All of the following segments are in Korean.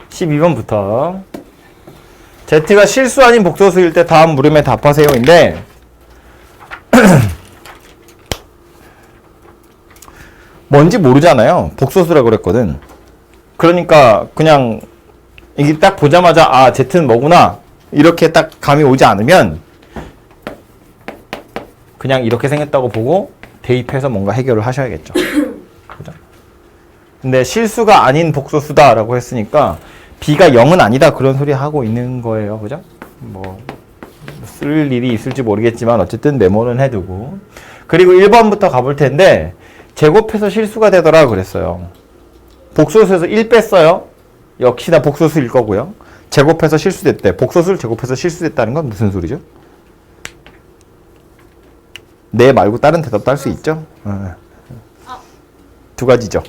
(12번부터) Z가 실수 아닌 복소수일 때 다음 물음에 답하세요인데 뭔지 모르잖아요. 복소수라고 그랬거든. 그러니까 그냥 이게 딱 보자마자 아 Z는 뭐구나 이렇게 딱 감이 오지 않으면 그냥 이렇게 생겼다고 보고 대입해서 뭔가 해결을 하셔야겠죠. 그죠? 근데 실수가 아닌 복소수다라고 했으니까 B가 0은 아니다 그런 소리 하고 있는 거예요. 그죠? 뭐 쓸 일이 있을지 모르겠지만 어쨌든 메모는 해두고 그리고 1번부터 가볼 텐데 제곱해서 실수가 되더라 그랬어요. 복소수에서 1 뺐어요. 역시나 복소수일 거고요. 제곱해서 실수됐대. 복소수를 제곱해서 실수됐다는 건 무슨 소리죠? 네 말고 다른 대답도 할 수 있죠? 두 가지죠.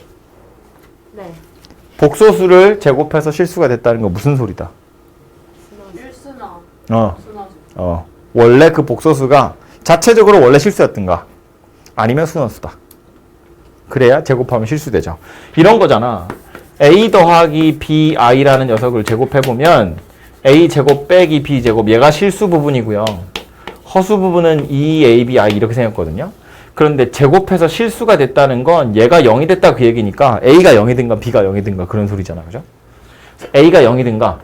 네. 복소수를 제곱해서 실수가 됐다는 건 무슨 소리다? 실수나. 원래 그 복소수가 자체적으로 원래 실수였던가 아니면 순원수다. 그래야 제곱하면 실수되죠. 이런 거잖아. a 더하기 bi라는 녀석을 제곱해보면 a 제곱 빼기 b 제곱 얘가 실수 부분이고요. 허수 부분은 2ab 이렇게 생겼거든요. 그런데 제곱해서 실수가 됐다는 건 얘가 0이 됐다 그 얘기니까 a가 0이든가 b가 0이든가 그런 소리잖아. 그죠? a가 0이든가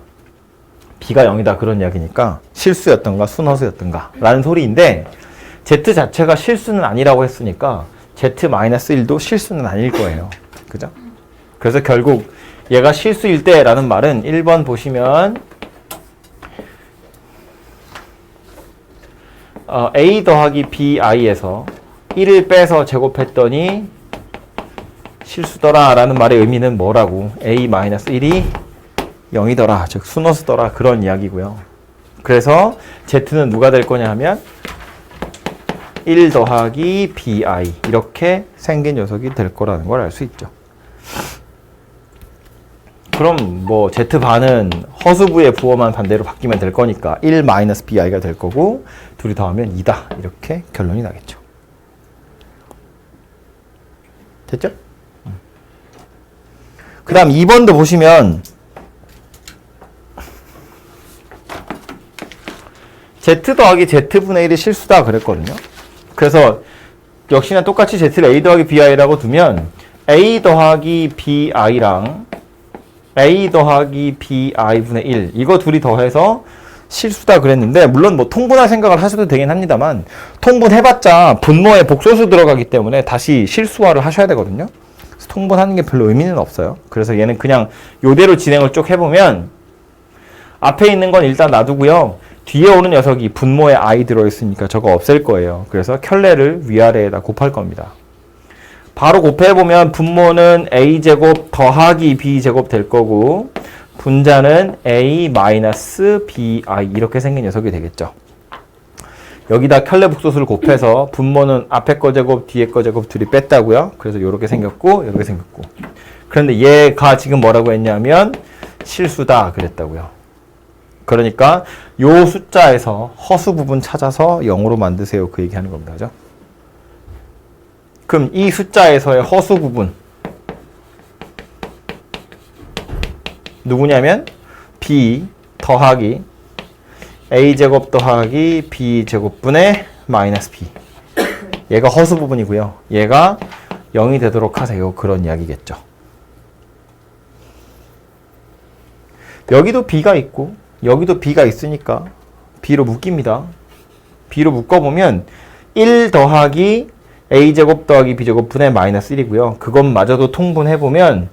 b가 0이다 그런 이야기니까 실수였던가 순허수였던가 라는 소리인데 z 자체가 실수는 아니라고 했으니까 z-1도 실수는 아닐 거예요. 그죠? 그래서 결국 얘가 실수일 때 라는 말은 1번 보시면 a 더하기 bi에서 1을 빼서 제곱했더니 실수더라 라는 말의 의미는 뭐라고? a-1이 0이더라 즉 순허수더라 그런 이야기고요. 그래서 z는 누가 될 거냐 하면 1 더하기 bi 이렇게 생긴 녀석이 될 거라는 걸 알 수 있죠. 그럼 뭐 z반은 허수부의 부호만 반대로 바뀌면 될 거니까 1 마이너스 bi가 될 거고 둘이 더하면 2다 이렇게 결론이 나겠죠. 됐죠? 그 다음 2번도 보시면 z 더하기 z분의 1이 실수다 그랬거든요. 그래서 역시나 똑같이 z를 a 더하기 bi라고 두면 a 더하기 bi랑 a 더하기 bi분의 1 이거 둘이 더해서 실수다 그랬는데 물론 뭐 통분할 생각을 하셔도 되긴 합니다만 통분해봤자 분모에 복소수 들어가기 때문에 다시 실수화를 하셔야 되거든요. 그래서 통분하는 게 별로 의미는 없어요. 그래서 얘는 그냥 요대로 진행을 쭉 해보면 앞에 있는 건 일단 놔두고요. 뒤에 오는 녀석이 분모에 i 들어있으니까 저거 없앨 거예요. 그래서 켤레를 위아래에다 곱할 겁니다. 바로 곱해보면 분모는 a제곱 더하기 b제곱 될 거고 분자는 a 마이너스 bi 이렇게 생긴 녀석이 되겠죠. 여기다 켤레 복소수를 곱해서 분모는 앞에 거 제곱 뒤에 거 제곱 둘이 뺐다고요. 그래서 이렇게 생겼고 이렇게 생겼고 그런데 얘가 지금 뭐라고 했냐면 실수다 그랬다고요. 그러니까 요 숫자에서 허수 부분 찾아서 0으로 만드세요. 그 얘기하는 겁니다. 그죠? 그럼 이 숫자에서의 허수 부분 누구냐면 b 더하기 a제곱 더하기 b제곱분의 마이너스 b 얘가 허수 부분이고요. 얘가 0이 되도록 하세요. 그런 이야기겠죠. 여기도 b가 있고 여기도 b가 있으니까 b로 묶입니다. b로 묶어보면 1 더하기 a제곱 더하기 b제곱분의 마이너스 1이고요. 그것마저도 통분해보면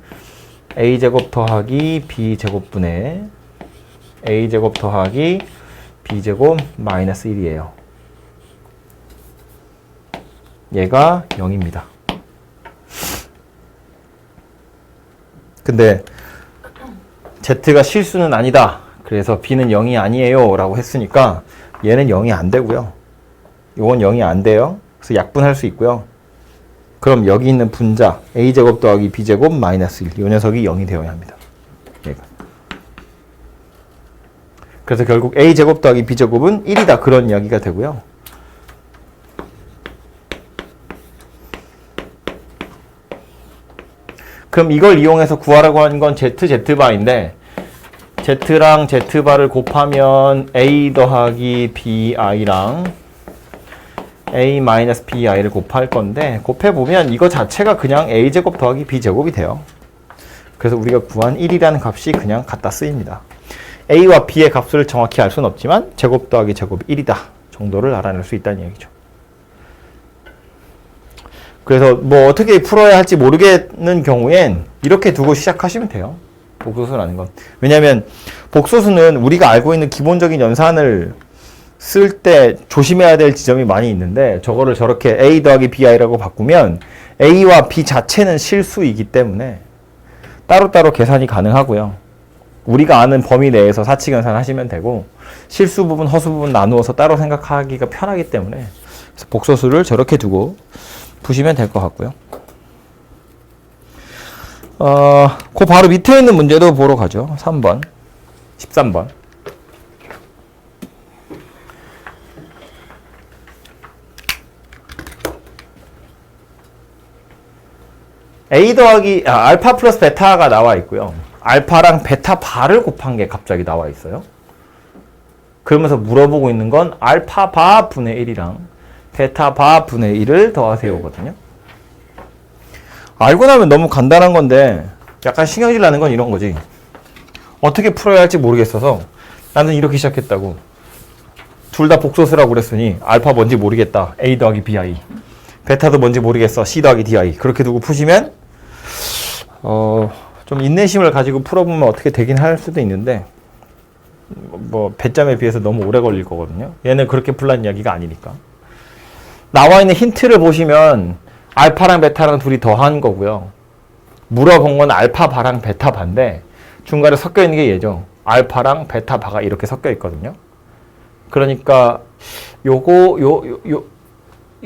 a제곱 더하기 b제곱분의 a제곱 더하기 b제곱 마이너스 1이에요. 얘가 0입니다. 근데 z가 실수는 아니다. 그래서 b는 0이 아니에요 라고 했으니까 얘는 0이 안 되고요. 요건 0이 안 돼요. 그래서 약분할 수 있고요. 그럼 여기 있는 분자 a제곱 더하기 b제곱 마이너스 1 이 녀석이 0이 되어야 합니다. 얘가. 그래서 결국 a제곱 더하기 b제곱은 1이다 그런 이야기가 되고요. 그럼 이걸 이용해서 구하라고 한 건 Z, Z바인데 Z랑 Z바를 곱하면 A 더하기 BI랑 A 마이너스 BI를 곱할 건데 곱해보면 이거 자체가 그냥 A제곱 더하기 B제곱이 돼요. 그래서 우리가 구한 1이라는 값이 그냥 갖다 쓰입니다. A와 B의 값을 정확히 알 수는 없지만 제곱 더하기 제곱이 1이다 정도를 알아낼 수 있다는 얘기죠. 그래서 뭐 어떻게 풀어야 할지 모르겠는 경우엔 이렇게 두고 시작하시면 돼요. 복소수라는 건. 왜냐하면 복소수는 우리가 알고 있는 기본적인 연산을 쓸 때 조심해야 될 지점이 많이 있는데 저거를 저렇게 A 더하기 BI라고 바꾸면 A와 B 자체는 실수이기 때문에 따로따로 계산이 가능하고요. 우리가 아는 범위 내에서 사칙 연산하시면 되고 실수 부분, 허수 부분 나누어서 따로 생각하기가 편하기 때문에 그래서 복소수를 저렇게 두고 푸시면 될 것 같고요. 그 바로 밑에 있는 문제도 보러 가죠. 3번, 13번. A 더하기 알파 플러스 베타가 나와 있고요. 알파랑 베타 바를 곱한 게 갑자기 나와 있어요. 그러면서 물어보고 있는 건 알파 바 분의 1이랑 베타 바 분의 1을 더하세요거든요. 알고 나면 너무 간단한 건데 약간 신경질 나는 건 이런 거지. 어떻게 풀어야 할지 모르겠어서 나는 이렇게 시작했다고. 둘 다 복소수라고 그랬으니 알파 뭔지 모르겠다. A 더하기 BI. 베타도 뭔지 모르겠어. C 더하기 DI. 그렇게 두고 푸시면 좀 인내심을 가지고 풀어보면 어떻게 되긴 할 수도 있는데 뭐 배점에 비해서 너무 오래 걸릴 거거든요. 얘는 그렇게 풀란 이야기가 아니니까. 나와 있는 힌트를 보시면 알파랑 베타랑 둘이 더한 거고요. 물어본 건 알파 바랑 베타 바인데 중간에 섞여 있는 게 얘죠. 알파랑 베타 바가 이렇게 섞여 있거든요. 그러니까 요거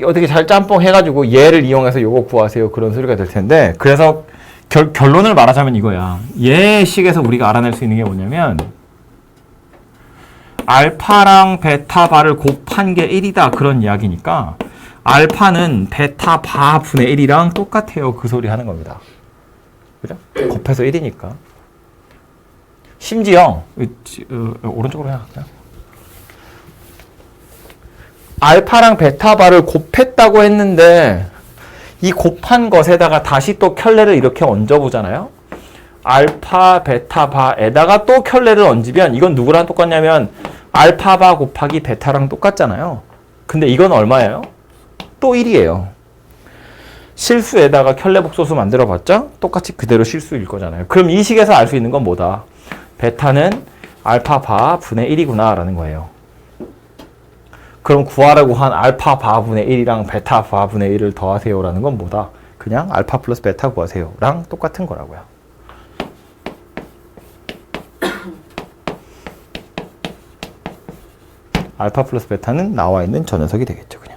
어떻게 잘 짬뽕 해가지고 얘를 이용해서 요거 구하세요. 그런 소리가 될 텐데 그래서 결론을 말하자면 이거야. 얘 식에서 우리가 알아낼 수 있는 게 뭐냐면 알파랑 베타 바를 곱한 게 1이다 그런 이야기니까 알파는 베타 바 분의 1이랑 똑같아요. 그 소리 하는 겁니다. 그죠? 곱해서 1이니까. 심지어 오른쪽으로 해야 할까요? 알파랑 베타 바를 곱했다고 했는데 이 곱한 것에다가 다시 또 켤레를 이렇게 얹어보잖아요. 알파 베타 바에다가 또 켤레를 얹으면 이건 누구랑 똑같냐면 알파 바 곱하기 베타랑 똑같잖아요. 근데 이건 얼마예요? 또 1이에요. 실수에다가 켤레 복소수 만들어봤자 똑같이 그대로 실수일 거잖아요. 그럼 이 식에서 알 수 있는 건 뭐다? 베타는 알파 바 분의 1이구나 라는 거예요. 그럼 구하라고 한 알파 바 분의 1이랑 베타 바 분의 1을 더하세요 라는 건 뭐다? 그냥 알파 플러스 베타 구하세요 랑 똑같은 거라고요. 알파 플러스 베타는 나와 있는 저 녀석이 되겠죠. 그냥.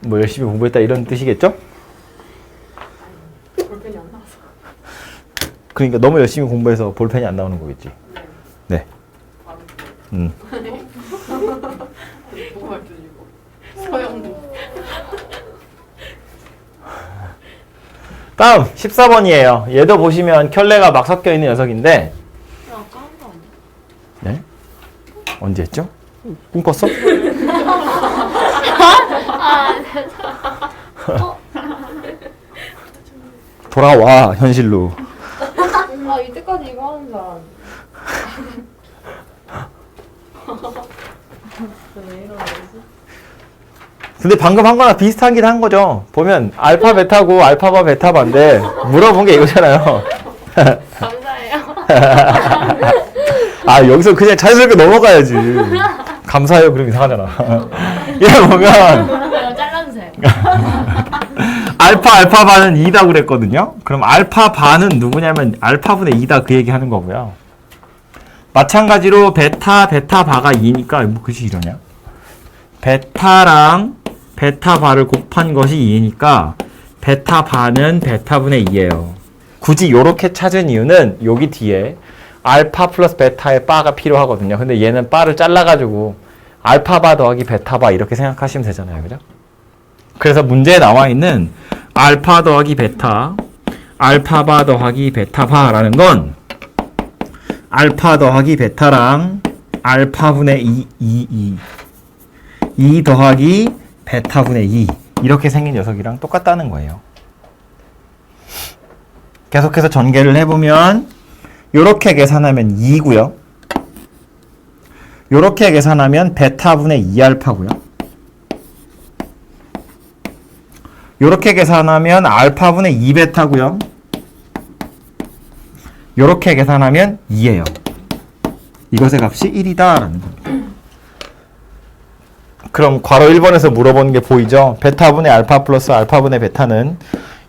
뭐 열심히 공부했다 이런 뜻이겠죠? 볼펜이 안 나와서. 그러니까 너무 열심히 공부해서 볼펜이 안 나오는 거겠지. 네. 뭐가 주시고 서영도. 다음 14번이에요. 얘도 보시면 켤레가 막 섞여 있는 녀석인데 아까 한 거 아니야? 네? 언제 했죠? 꿈 꿨어? 돌아와 현실로. 아 이때까지 이거 하는 줄 알았는데. 왜 이러지? 근데 방금 한 거랑 비슷하긴 한 거죠. 보면 알파 베타고 알파바 베타바인데 물어본 게 이거잖아요. 감사해요. 아 여기서 그냥 자연스럽게 넘어가야지. 감사해요. 그럼 이상하잖아. 얘 보면 이거 잘라주세요. 알파바는 2다 그랬거든요. 그럼 알파바는 누구냐면 알파분의 2다 그 얘기 하는 거고요. 마찬가지로 베타바가 2니까 뭐 글씨 이러냐? 베타랑 베타바를 곱한 것이 2니까 베타 바는 베타분의 2예요. 굳이 요렇게 찾은 이유는 여기 뒤에 알파 플러스 베타의 바가 필요하거든요. 근데 얘는 바를 잘라가지고 알파 바 더하기 베타 바 이렇게 생각하시면 되잖아요. 그죠? 그래서 문제에 나와 있는 알파 더하기 베타, 알파 바 더하기 베타 바라는 건 알파 더하기 베타랑 알파분의 2 더하기 베타분의 2 이렇게 생긴 녀석이랑 똑같다는 거예요. 계속해서 전개를 해보면 요렇게 계산하면 2고요. 요렇게 계산하면 베타분의 2알파고요. 요렇게 계산하면 알파분의 2베타고요. 요렇게 계산하면 2예요. 이것의 값이 1이다 라는 겁니다. 그럼 괄호 1번에서 물어보는 게 보이죠? 베타분의 알파 플러스 알파분의 베타는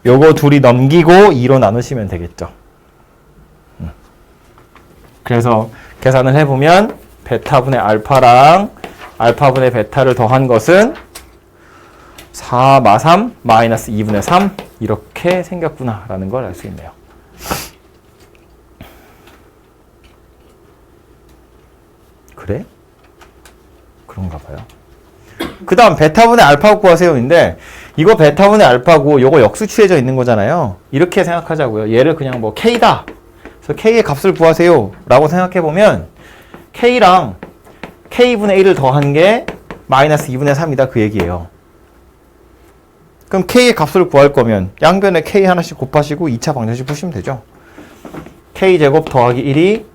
요거 둘이 넘기고 2로 나누시면 되겠죠. 그래서 계산을 해보면 베타분의 알파랑 알파분의 베타를 더한 것은 4 마 3 마이너스 2분의 3 이렇게 생겼구나 라는 걸 알 수 있네요. 그래? 그런가 봐요. 그 다음 베타분의 알파 구하세요인데 이거 베타분의 알파고 요거 역수 취해져 있는 거잖아요. 이렇게 생각하자고요. 얘를 그냥 뭐 K다. 그래서 K의 값을 구하세요 라고 생각해보면 K랑 K분의 1을 더한 게 마이너스 2분의 3이다 그 얘기예요. 그럼 K의 값을 구할 거면 양변에 K 하나씩 곱하시고 2차 방정식 푸시면 되죠. K제곱 더하기 1이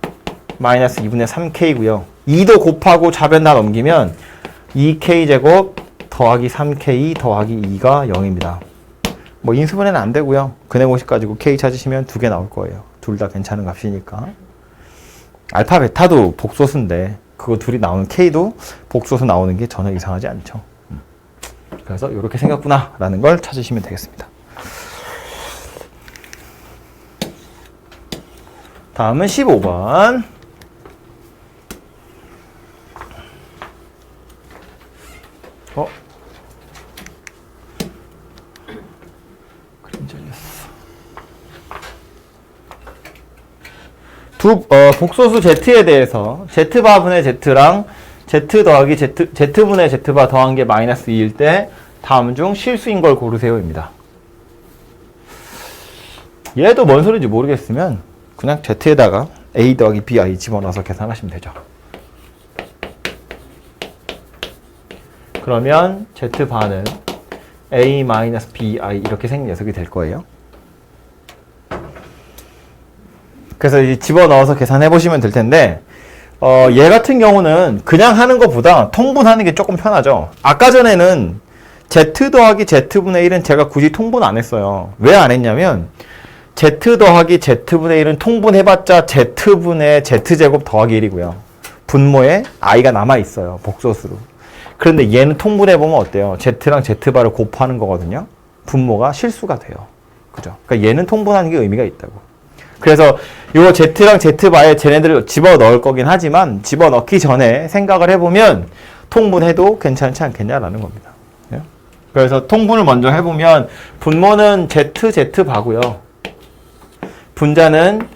마이너스 2분의 3K고요. 2도 곱하고 좌변 다 넘기면 2K제곱 더하기 3K 더하기 2가 0입니다. 뭐 인수분해는 안 되고요. 근해공식 가지고 K 찾으시면 2개 나올 거예요. 둘 다 괜찮은 값이니까. 알파 베타도 복소수인데 그거 둘이 나오는 K도 복소수 나오는 게 전혀 이상하지 않죠. 그래서 이렇게 생겼구나 라는 걸 찾으시면 되겠습니다. 다음은 15번. 그림 잘렸어. 복소수 Z에 대해서 Z바분의 Z랑 Z 더하기 Z분의 Z바 더한 게 마이너스 2일 때 다음 중 실수인 걸 고르세요입니다. 얘도 뭔 소리인지 모르겠으면 그냥 Z에다가 A 더하기 BI 집어넣어서 계산하시면 되죠. 그러면 Z바는 A 마이너스 BI 이렇게 생긴 녀석이 될 거예요. 그래서 이제 집어넣어서 계산해 보시면 될 텐데 얘 같은 경우는 그냥 하는 것보다 통분하는 게 조금 편하죠. 아까 전에는 Z 더하기 Z분의 1은 제가 굳이 통분 안 했어요. 왜 안 했냐면 Z 더하기 Z분의 1은 통분해봤자 Z분의 Z제곱 더하기 1이고요. 분모에 I가 남아있어요. 복소수로. 그런데 얘는 통분해보면 어때요? Z랑 Z바를 곱하는 거거든요. 분모가 실수가 돼요. 그죠? 그러니까 얘는 통분하는 게 의미가 있다고. 그래서 요 Z랑 Z바에 쟤네들을 집어넣을 거긴 하지만 집어넣기 전에 생각을 해보면 통분해도 괜찮지 않겠냐라는 겁니다. 그래서 통분을 먼저 해보면 분모는 Z바고요. 분자는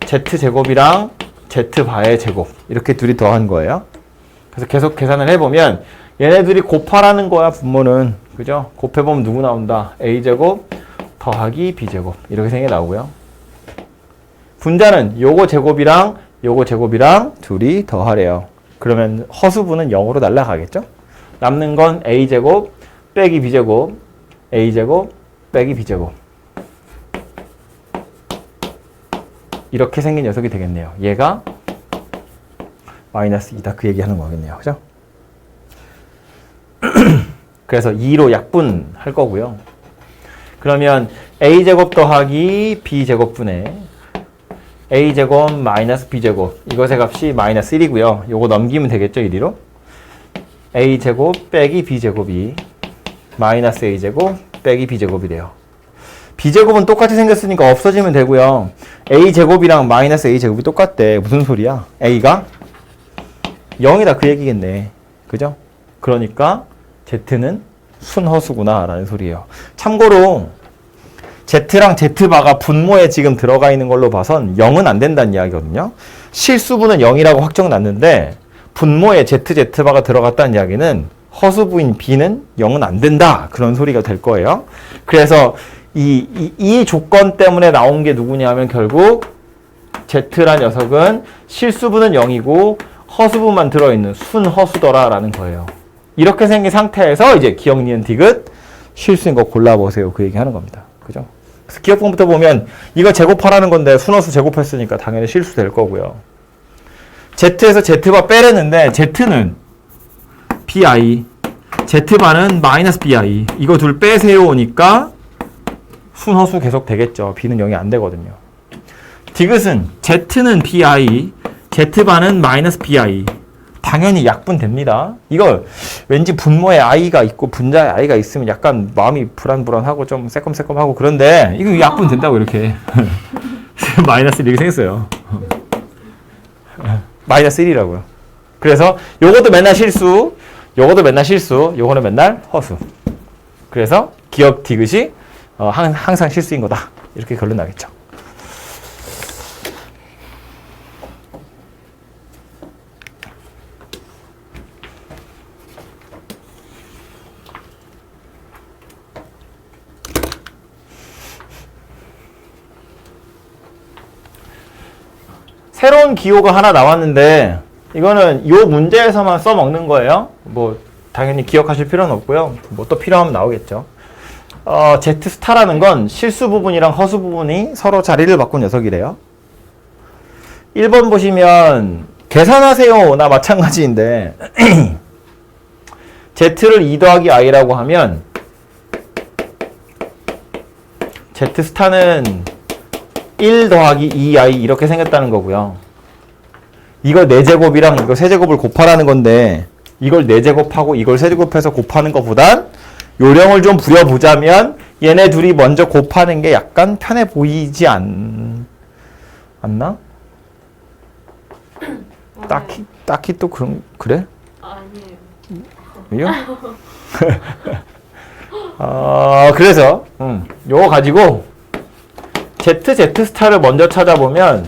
Z제곱이랑 Z바의 제곱 이렇게 둘이 더한 거예요. 그래서 계속 계산을 해보면 얘네들이 곱하라는 거야. 분모는 그죠? 곱해보면 누구 나온다? A제곱 더하기 B제곱 이렇게 생겨 나오고요. 분자는 요거 제곱이랑 요거 제곱이랑 둘이 더하래요. 그러면 허수분은 0으로 날아가겠죠? 남는 건 A제곱 빼기 B제곱 A제곱 빼기 B제곱 이렇게 생긴 녀석이 되겠네요. 얘가 마이너스 2다 그 얘기하는 거겠네요. 그죠? 그래서 2로 약분할 거고요. 그러면 A제곱 더하기 B제곱분의 A제곱 마이너스 B제곱 이것의 값이 마이너스 1이고요. 요거 넘기면 되겠죠. 1위로. A제곱 빼기 B제곱이 마이너스 A제곱 빼기 B제곱이래요. B제곱은 똑같이 생겼으니까 없어지면 되고요. A제곱이랑 마이너스 A제곱이 똑같대. 무슨 소리야? A가 0이다 그 얘기겠네. 그죠? 그러니까 Z는 순허수구나 라는 소리예요. 참고로 Z랑 Z바가 분모에 지금 들어가 있는 걸로 봐선 0은 안 된다는 이야기거든요. 실수분은 0이라고 확정났는데 분모에 Z바가 들어갔다는 이야기는 허수부인 B는 0은 안 된다. 그런 소리가 될 거예요. 그래서 이 조건 때문에 나온 게 누구냐면 결국 Z란 녀석은 실수분은 0이고 허수부만 들어있는 순허수더라라는 거예요. 이렇게 생긴 상태에서 이제 기억, 니은, 디귿 실수인 거 골라보세요. 그 얘기 하는 겁니다. 그죠? 그래서 기억부터 보면 이거 제곱하라는 건데 순허수 제곱했으니까 당연히 실수 될 거고요. Z에서 Z바 빼랬는데 Z는 BI, Z바는 마이너스 BI. 이거 둘 빼세요니까 순허수 계속 되겠죠. B는 0이 안 되거든요. 디귿은 Z는 BI, Z바는 마이너스 BI. 당연히 약분됩니다. 이거 왠지 분모에 i가 있고 분자에 i가 있으면 약간 마음이 불안불안하고 좀 새콤새콤하고 그런데 이거 약분된다고 이렇게. 마이너스 1 이렇게 생겼어요. 마이너스 1이라고요. 그래서 요것도 맨날 실수, 요것도 맨날 실수, 요거는 맨날 허수. 그래서 기억 디귿이 항상 실수인 거다. 이렇게 결론 나겠죠. 새로운 기호가 하나 나왔는데 이거는 이 문제에서만 써먹는 거예요. 뭐 당연히 기억하실 필요는 없고요. 뭐 또 필요하면 나오겠죠. Z 스타라는 건 실수 부분이랑 허수 부분이 서로 자리를 바꾼 녀석이래요. 1번 보시면 계산하세요나 마찬가지인데 Z를 2 더하기 i라고 하면 Z 스타는 1 더하기 2i 이렇게 생겼다는 거고요. 이거 4제곱이랑 이거 세제곱을 곱하라는 건데 이걸 4제곱하고 이걸 세제곱해서 곱하는 것보단 요령을 좀 부려보자면 얘네 둘이 먼저 곱하는 게 약간 편해 보이지 않나? 딱히 또 그래? 아니에요. 그래서 요거 가지고 Z 스타를 먼저 찾아보면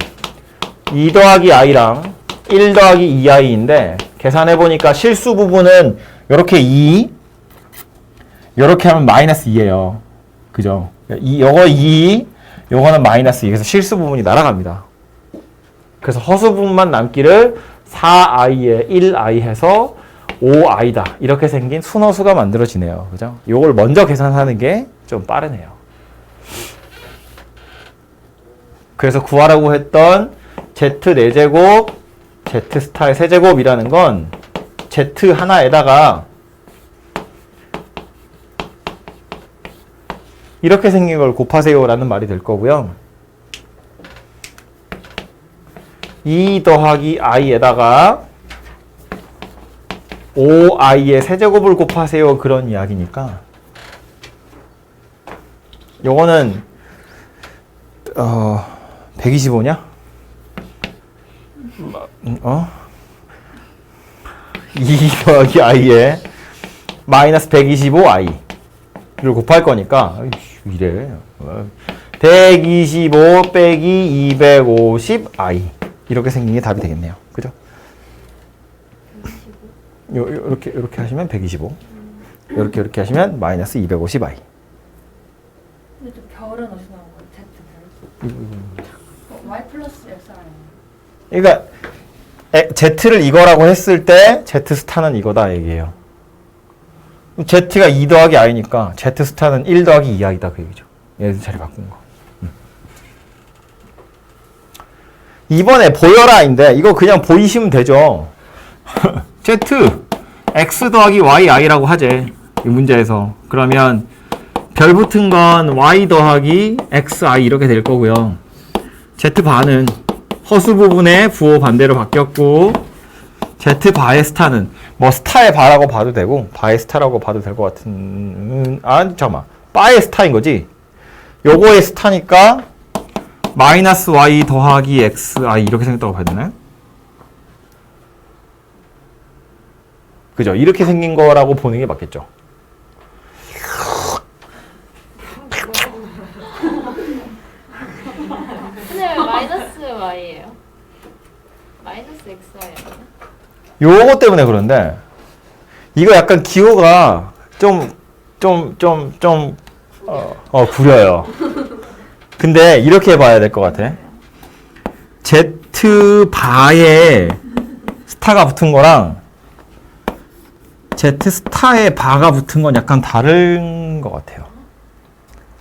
2 더하기 i랑 1 더하기 2i인데 계산해보니까 실수 부분은 요렇게 2, 요렇게 하면 마이너스 2예요. 그죠? 요거 2, 요거는 마이너스 2. 그래서 실수 부분이 날아갑니다. 그래서 허수 부분만 남기를 4i에 1i 해서 5i다. 이렇게 생긴 순허수가 만들어지네요. 그죠? 요걸 먼저 계산하는 게 좀 빠르네요. 그래서 구하라고 했던 Z 4제곱, Z 스타의 세제곱이라는 건 Z 하나에다가 이렇게 생긴 걸 곱하세요 라는 말이 될 거고요. 2 더하기 i에다가 5i의 세제곱을 곱하세요 그런 이야기니까 요거는 125냐? 2 더하기 i에 마이너스 125i 를 곱할 거니까 이래 125 빼기 250i 이렇게 생긴 게 답이 되겠네요. 그죠? 요렇게 하시면 125 이렇게 하시면 마이너스 250i. 근데 또 별은 어디서 나온 거예요? Z 별? Y 플러스 X 아니에요? 그러니까 Z를 이거라고 했을 때 Z 스타는 이거다 얘기예요. Z가 2 더하기 i니까 Z 스타는 1 더하기 2i다 그 얘기죠. 얘들 자리 바꾼 거. 이번에 보여라인데 이거 그냥 보이시면 되죠. Z X 더하기 YI라고 하재. 이 문제에서. 그러면 별 붙은 건 Y 더하기 XI 이렇게 될 거고요. Z바는 허수 부분의 부호 반대로 바뀌었고 Z바의 스타는 뭐 스타의 바라고 봐도 되고 바의 스타라고 봐도 될 것 같은 잠깐만 바의 스타인 거지. 요거의 스타니까 마이너스 Y 더하기 XI 이렇게 생겼다고 봐야 되나요? 그죠? 이렇게 생긴 거라고 보는 게 맞겠죠. 요거 때문에 그런데 이거 약간 기호가 구려요. 근데 이렇게 봐야 될 것 같아. Z 바에 스타가 붙은 거랑 Z 스타에 바가 붙은 건 약간 다른 것 같아요.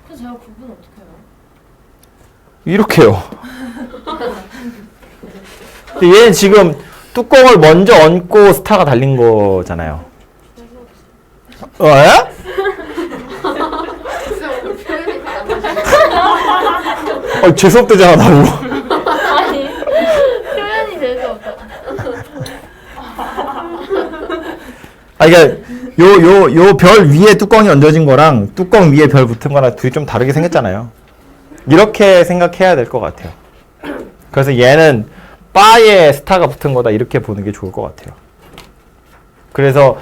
그래서 제가 구분 어떻게 해요? 이렇게요. 근데 얘는 지금 뚜껑을 먼저 얹고 스타가 달린 거잖아요. 예? 재수없 되잖아, 나보고. 아니 표현이 되지 없다. 그러니까 요 별 위에 뚜껑이 얹어진 거랑 뚜껑 위에 별 붙은 거랑 둘이 좀 다르게 생겼잖아요. 이렇게 생각해야 될 것 같아요. 그래서 얘는 바에 스타가 붙은 거다 이렇게 보는 게 좋을 것 같아요. 그래서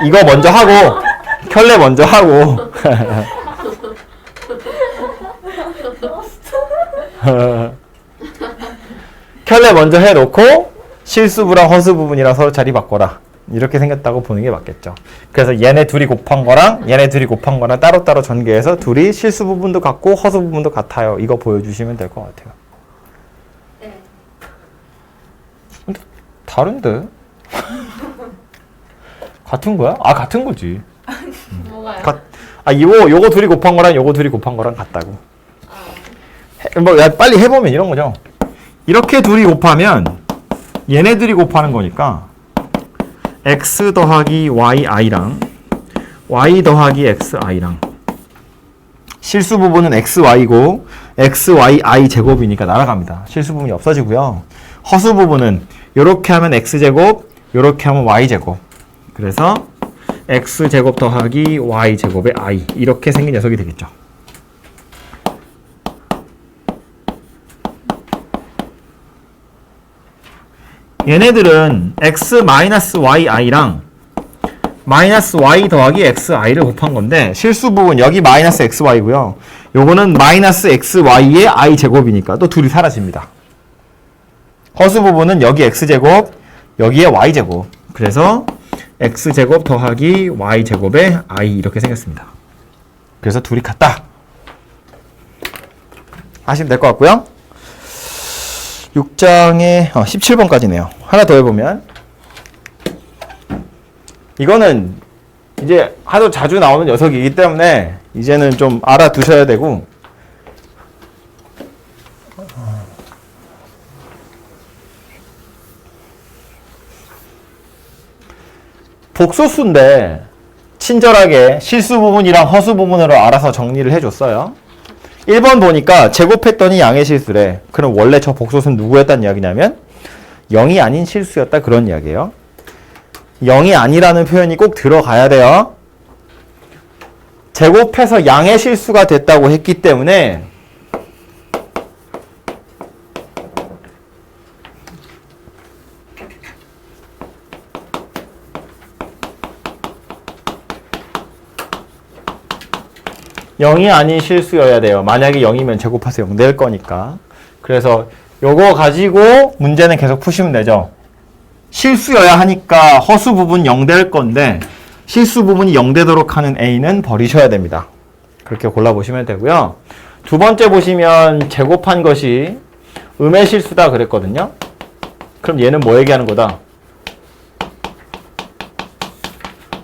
이거 먼저 하고 켤레 먼저 하고 켤레 먼저 해놓고 실수부랑 허수 부분이랑 서로 자리 바꿔라. 이렇게 생겼다고 보는 게 맞겠죠. 그래서 얘네 둘이 곱한 거랑 얘네 둘이 곱한 거랑 따로따로 전개해서 둘이 실수 부분도 같고 허수 부분도 같아요. 이거 보여주시면 될 것 같아요. 네. 근데 다른데? 같은 거야? 아, 같은 거지. 뭐가요? 요거 둘이 곱한 거랑 요거 둘이 곱한 거랑 같다고. 빨리 해보면 이런 거죠. 이렇게 둘이 곱하면 얘네들이 곱하는 거니까 x 더하기 yi랑 y 더하기 xi랑 실수 부분은 xy고 xyi 제곱이니까 날아갑니다. 실수 부분이 없어지고요. 허수 부분은 이렇게 하면 x제곱, 이렇게 하면 y제곱. 그래서 x제곱 더하기 y제곱의 i 이렇게 생긴 녀석이 되겠죠. 얘네들은 x-yi랑 마이너스 y 더하기 xi를 곱한 건데 실수 부분 여기 마이너스 xy고요. 요거는 마이너스 xy의 i 제곱이니까 또 둘이 사라집니다. 허수 부분은 여기 x제곱, 여기에 y제곱. 그래서 x제곱 더하기 y제곱의 i 이렇게 생겼습니다. 그래서 둘이 같다 하시면 될 것 같고요. 6장의 17번까지네요. 하나 더 해보면 이거는 이제 하도 자주 나오는 녀석이기 때문에 이제는 좀 알아두셔야 되고 복소수인데 친절하게 실수 부분이랑 허수 부분으로 알아서 정리를 해줬어요. 1번 보니까 제곱했더니 양의 실수래. 그럼 원래 저 복소수는 누구였다는 이야기냐면 0이 아닌 실수였다 그런 이야기예요. 0이 아니라는 표현이 꼭 들어가야 돼요. 제곱해서 양의 실수가 됐다고 했기 때문에 (0이) 아닌 실수여야 돼요. 만약에 0이면 제곱해서 0 될 거니까. 그래서 요거 가지고 문제는 계속 푸시면 되죠. 실수여야 하니까 허수 부분 0 될 건데 실수 부분이 0 되도록 하는 A는 버리셔야 됩니다. 그렇게 골라보시면 되고요. 두 번째 보시면 제곱한 것이 음의 실수다 그랬거든요. 그럼 얘는 뭐 얘기하는 거다?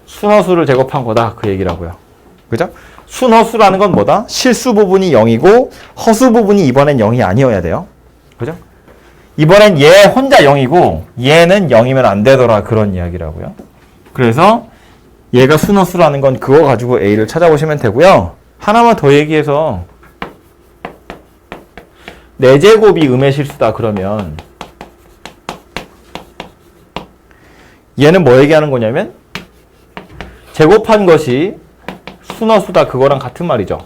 순허수를 제곱한 거다 그 얘기라고요. 그죠? 순허수라는 건 뭐다? 실수 부분이 0이고 허수 부분이 이번엔 0이 아니어야 돼요. 그죠? 이번엔 얘 혼자 0이고 얘는 0이면 안 되더라 그런 이야기라고요. 그래서 얘가 순허수라는 건 그거 가지고 A를 찾아보시면 되고요. 하나만 더 얘기해서 4제곱이 음의 실수다 그러면 얘는 뭐 얘기하는 거냐면 제곱한 것이 순허수다 그거랑 같은 말이죠.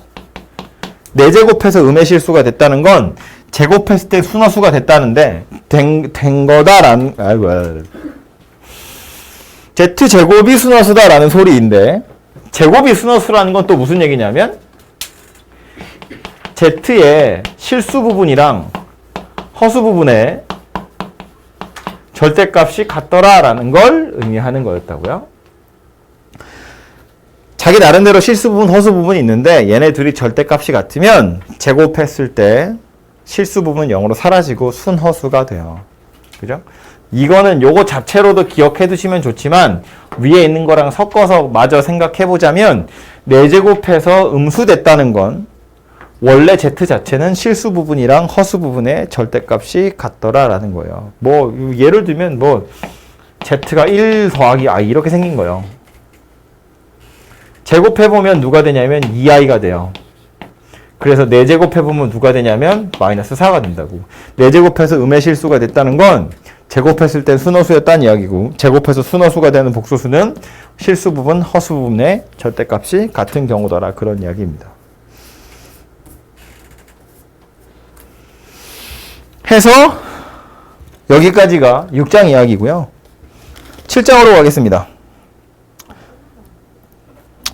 4제곱해서 음의 실수가 됐다는 건 제곱했을 때 순허수가 됐다는데 된 거다라는 Z제곱이 순허수다라는 소리인데 제곱이 순허수라는 건 또 무슨 얘기냐면 Z의 실수 부분이랑 허수 부분의 절대값이 같더라라는 걸 의미하는 거였다고요. 자기 나름대로 실수 부분, 허수 부분이 있는데 얘네 둘이 절대값이 같으면 제곱했을 때 실수 부분은 0으로 사라지고 순허수가 돼요. 그죠? 이거는 요거 자체로도 기억해 두시면 좋지만 위에 있는 거랑 섞어서 마저 생각해 보자면 4제곱해서 음수됐다는 건 원래 z 자체는 실수 부분이랑 허수 부분의 절대값이 같더라라는 거예요. 뭐 예를 들면 뭐 z가 1 더하기 i 이렇게 생긴 거예요. 제곱해보면 누가 되냐면 2i가 돼요. 그래서 4제곱해보면 누가 되냐면 마이너스 4가 된다고. 4제곱해서 음의 실수가 됐다는 건 제곱했을 땐 순허수였다는 이야기고 제곱해서 순허수가 되는 복소수는 실수 부분, 허수 부분의 절대값이 같은 경우더라. 그런 이야기입니다. 해서 여기까지가 6장 이야기고요. 7장으로 가겠습니다.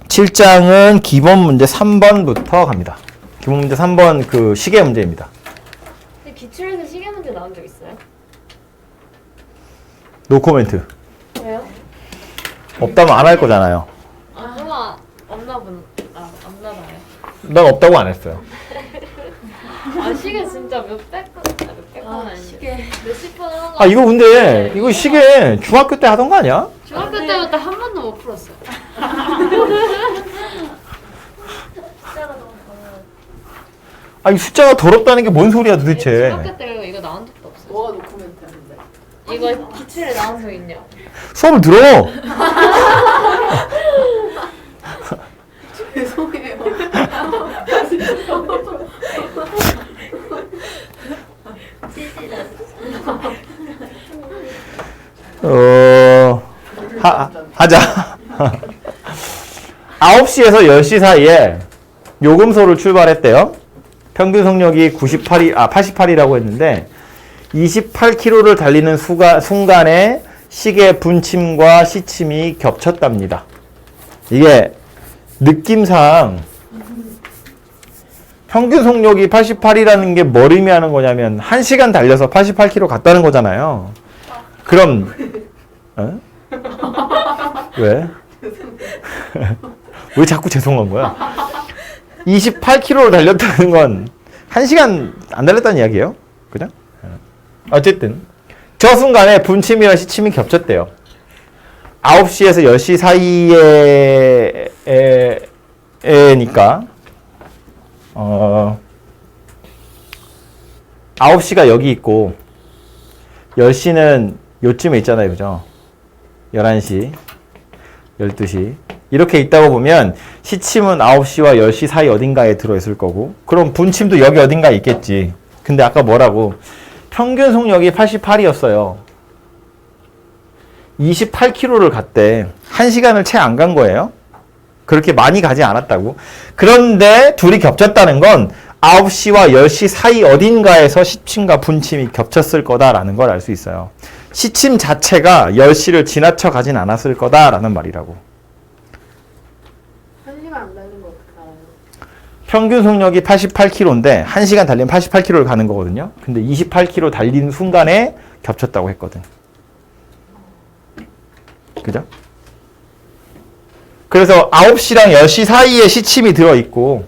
7장은 기본 문제 3번부터 갑니다. 기본 문제 3번 그 시계 문제입니다. 근데 기출에서 시계 문제 나온 적 있어요? 노 코멘트. 왜요? 없다면 안 할 거잖아요. 아, 설마 없나 없나 봐요. 난 없다고 안 했어요. 아, 시계 진짜 몇백 건 아닌데. 시계. 몇십 번 하는 거. 아 이거 근데 이거 시계 중학교 때 하던 거 아니야? 중학교 때부터 한 번도 못 풀었어요. 아 이 숫자가 더럽다는 게 뭔 소리야 도대체. 중학교 때 이거 나온 적도 없어요. 뭐가 노코멘트였는데? 이거 기출에 나온 적 있냐? 수업을 들어. 죄송해요. 하자. 9시에서 10시 사이에 요금소를 출발했대요. 평균 속력이 88이라고 했는데 28km를 달리는 순간에 시계 분침과 시침이 겹쳤답니다. 이게 느낌상 평균 속력이 88이라는 게 뭘 의미하는 거냐면 1시간 달려서 88km 갔다는 거잖아요. 그럼 어? 왜? 왜 자꾸 죄송한 거야? 28km를 달렸다는 건 1시간 안 달렸다는 이야기예요. 그죠? 어쨌든 저 순간에 분침이랑 시침이 겹쳤대요. 9시에서 10시 사이에니까 9시가 여기 있고 10시는 요쯤에 있잖아요. 그죠? 11시, 12시 이렇게 있다고 보면 시침은 9시와 10시 사이 어딘가에 들어있을 거고 그럼 분침도 여기 어딘가에 있겠지. 근데 아까 뭐라고? 평균 속력이 88이었어요. 28km를 갔대. 1시간을 채 안 간 거예요. 그렇게 많이 가지 않았다고. 그런데 둘이 겹쳤다는 건 9시와 10시 사이 어딘가에서 시침과 분침이 겹쳤을 거다라는 걸 알 수 있어요. 시침 자체가 10시를 지나쳐 가진 않았을 거다라는 말이라고. 1시간 안 달린 거 어떻게 알아요? 평균 속력이 88km인데 1시간 달리면 88km를 가는 거거든요. 근데 28km 달린 순간에 겹쳤다고 했거든. 그죠? 그래서 9시랑 10시 사이에 시침이 들어있고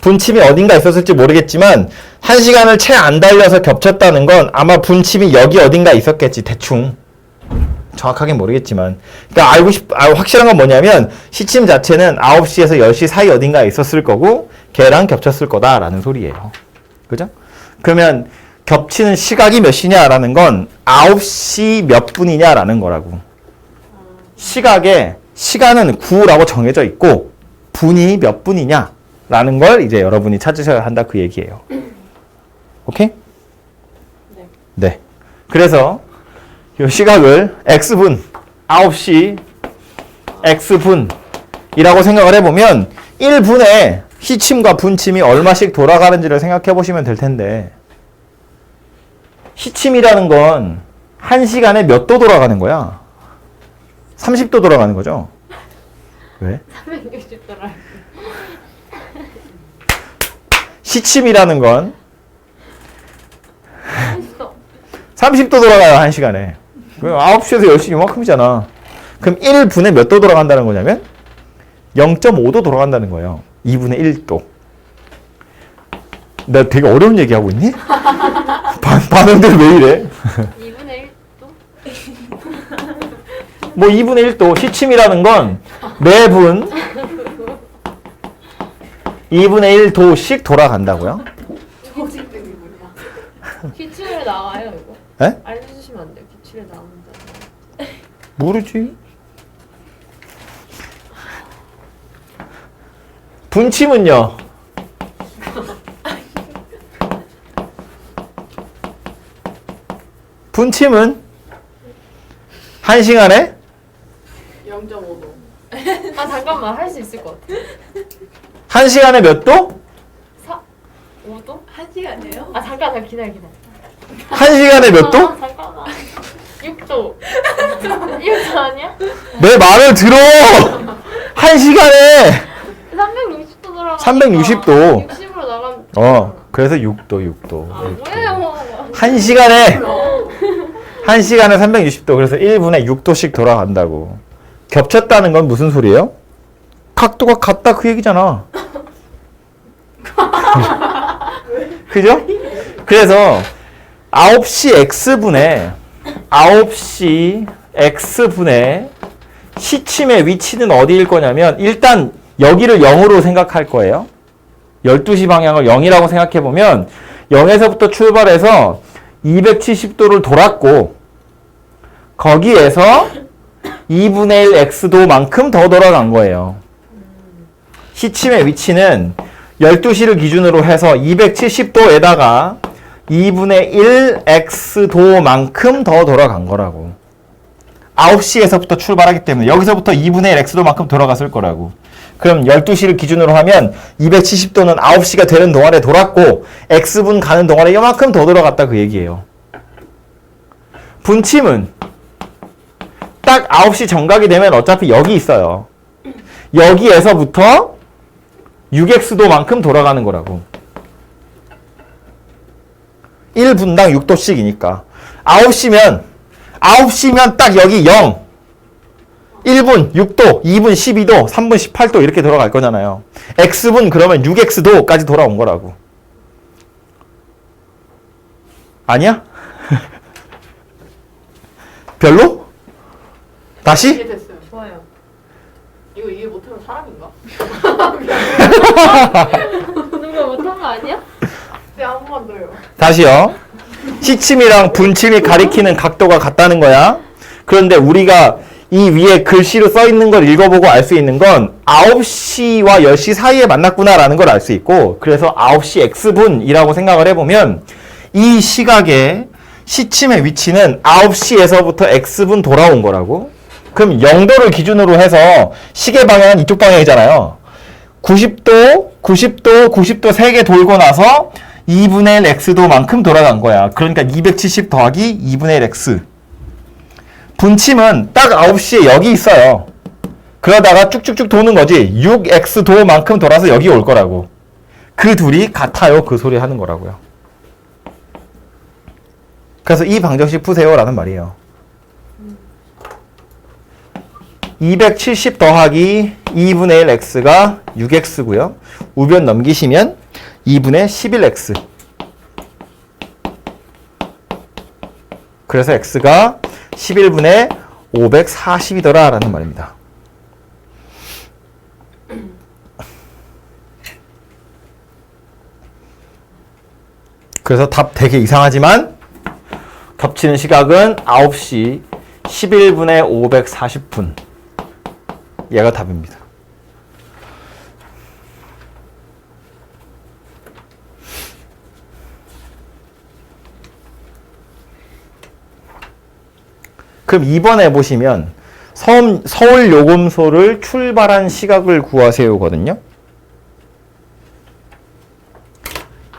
분침이 어딘가 있었을지 모르겠지만 1시간을 채 안 달려서 겹쳤다는 건 아마 분침이 여기 어딘가 있었겠지. 대충. 정확하게 모르겠지만. 그러니까 확실한 건 뭐냐면 시침 자체는 9시에서 10시 사이 어딘가에 있었을 거고 걔랑 겹쳤을 거다라는 소리예요. 그죠? 그러면 겹치는 시각이 몇 시냐라는 건 9시 몇 분이냐라는 거라고. 시간은 9라고 정해져 있고 분이 몇 분이냐라는 걸 이제 여러분이 찾으셔야 한다 그 얘기예요. 오케이? 네. 그래서 이 시각을 x분, 9시 x분이라고 생각을 해보면 1분에 시침과 분침이 얼마씩 돌아가는지를 생각해 보시면 될 텐데 시침이라는 건 1시간에 몇 도 돌아가는 거야? 30도 돌아가는 거죠? 왜? 360도라. 시침이라는 건 30도 돌아가요, 1시간에. 그럼 9시에서 10시 이만큼이잖아. 그럼 1분에 몇 도 돌아간다는 거냐면 0.5도 돌아간다는 거예요. 2분의 1도. 나 되게 어려운 얘기하고 있니? 반응들 왜 이래? 2분의 1도? 뭐 2분의 1도. 시침이라는 건 매분 2분의 1도씩 돌아간다고요? 조직들이 뭐야? 기출에 나와요 이거? 에? 알려주시면 안 돼요? 기출에 나온다. 모르지. 분침은요? 분침은 1시간에 0.5도. 아 잠깐만 할 수 있을 것 같아. 1시간에 몇 도? 5도? 1시간이에요? 아 잠깐 기다려. 1시간에 몇 도? 아, 잠깐만. 6도. 6도 아니야? 내 말을 들어! 1시간에 360도 돌아가. 360도. 60으로 나가면. 그래서 6도. 아 뭐예요? 1시간에 360도. 그래서 1분에 6도씩 돌아간다고. 겹쳤다는 건 무슨 소리예요? 각도가 같다 그 얘기잖아. 그죠? 그래서 9시 x분의 9시 x분의 시침의 위치는 어디일 거냐면 일단 여기를 0으로 생각할 거예요. 12시 방향을 0이라고 생각해 보면 0에서부터 출발해서 270도를 돌았고 거기에서 2분의 1 x도만큼 더 돌아간 거예요. 시침의 위치는 12시를 기준으로 해서 270도에다가 2분의 1 x도만큼 더 돌아간 거라고. 9시에서부터 출발하기 때문에 여기서부터 2분의 1 x도만큼 돌아갔을 거라고. 그럼 12시를 기준으로 하면 270도는 9시가 되는 동안에 돌았고 x분 가는 동안에 이만큼 더 돌아갔다 그 얘기예요. 분침은 딱 9시 정각이 되면 어차피 여기 있어요. 여기에서부터 6x도만큼 돌아가는 거라고. 1분당 6도씩이니까. 9시면 딱 여기 0. 1분 6도, 2분 12도, 3분 18도 이렇게 돌아갈 거잖아요. x분 그러면 6x도까지 돌아온 거라고. 아니야? 별로? 다시? 이해됐어요. 좋아요. 이거 이해 못하는 사람인가? 누가 못한 거 아니야? 네, 한 번 더요. 다시요. 시침이랑 분침이 가리키는 각도가 같다는 거야. 그런데 우리가 이 위에 글씨로 써 있는 걸 읽어보고 알 수 있는 건 9시와 10시 사이에 만났구나라는 걸 알 수 있고 그래서 9시 x분이라고 생각을 해보면 이 시각의 시침의 위치는 9시에서부터 x분 돌아온 거라고. 그럼 0도를 기준으로 해서 시계 방향은 이쪽 방향이잖아요. 90도, 90도, 90도 3개 돌고 나서 2분의 1 x도만큼 돌아간 거야. 그러니까 270 더하기 2분의 1 x. 분침은 딱 9시에 여기 있어요. 그러다가 쭉쭉쭉 도는 거지. 6x도만큼 돌아서 여기 올 거라고. 그 둘이 같아요. 그 소리 하는 거라고요. 그래서 이 방정식 푸세요 라는 말이에요. 270 더하기 2분의 1 x가 6x고요. 우변 넘기시면 2분의 11x. 그래서 x가 11분의 540이더라 라는 말입니다. 그래서 답 되게 이상하지만 겹치는 시각은 9시 11분의 540분. 얘가 답입니다. 그럼 2번에 보시면 서울 요금소를 출발한 시각을 구하세요거든요.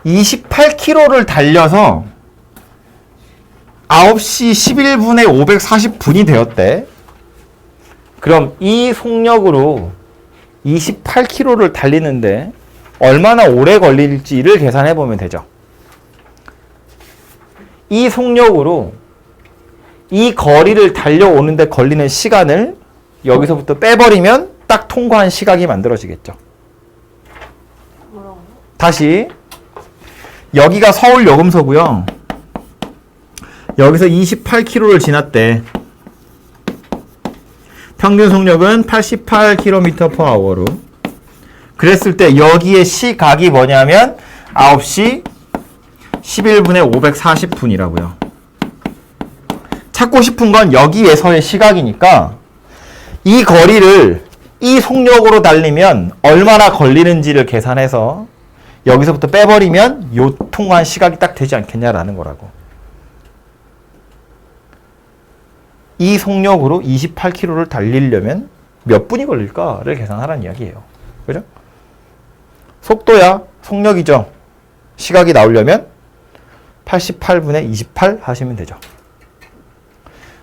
28km를 달려서 9시 11분에 540분이 되었대. 그럼 이 속력으로 28km를 달리는데 얼마나 오래 걸릴지를 계산해 보면 되죠. 이 속력으로 이 거리를 달려오는데 걸리는 시간을 여기서부터 빼버리면 딱 통과한 시각이 만들어지겠죠. 뭐라고? 다시 여기가 서울 요금소고요. 여기서 28km를 지났대. 평균 속력은 88km/h로. 그랬을 때 여기에 시각이 뭐냐면 9시 11분에 540분이라고요. 찾고 싶은 건 여기에서의 시각이니까 이 거리를 이 속력으로 달리면 얼마나 걸리는지를 계산해서 여기서부터 빼버리면 요 통과한 시각이 딱 되지 않겠냐라는 거라고. 이 속력으로 28km를 달리려면 몇 분이 걸릴까를 계산하라는 이야기예요. 그죠? 속도야 속력이죠. 시각이 나오려면 88분의 28 하시면 되죠.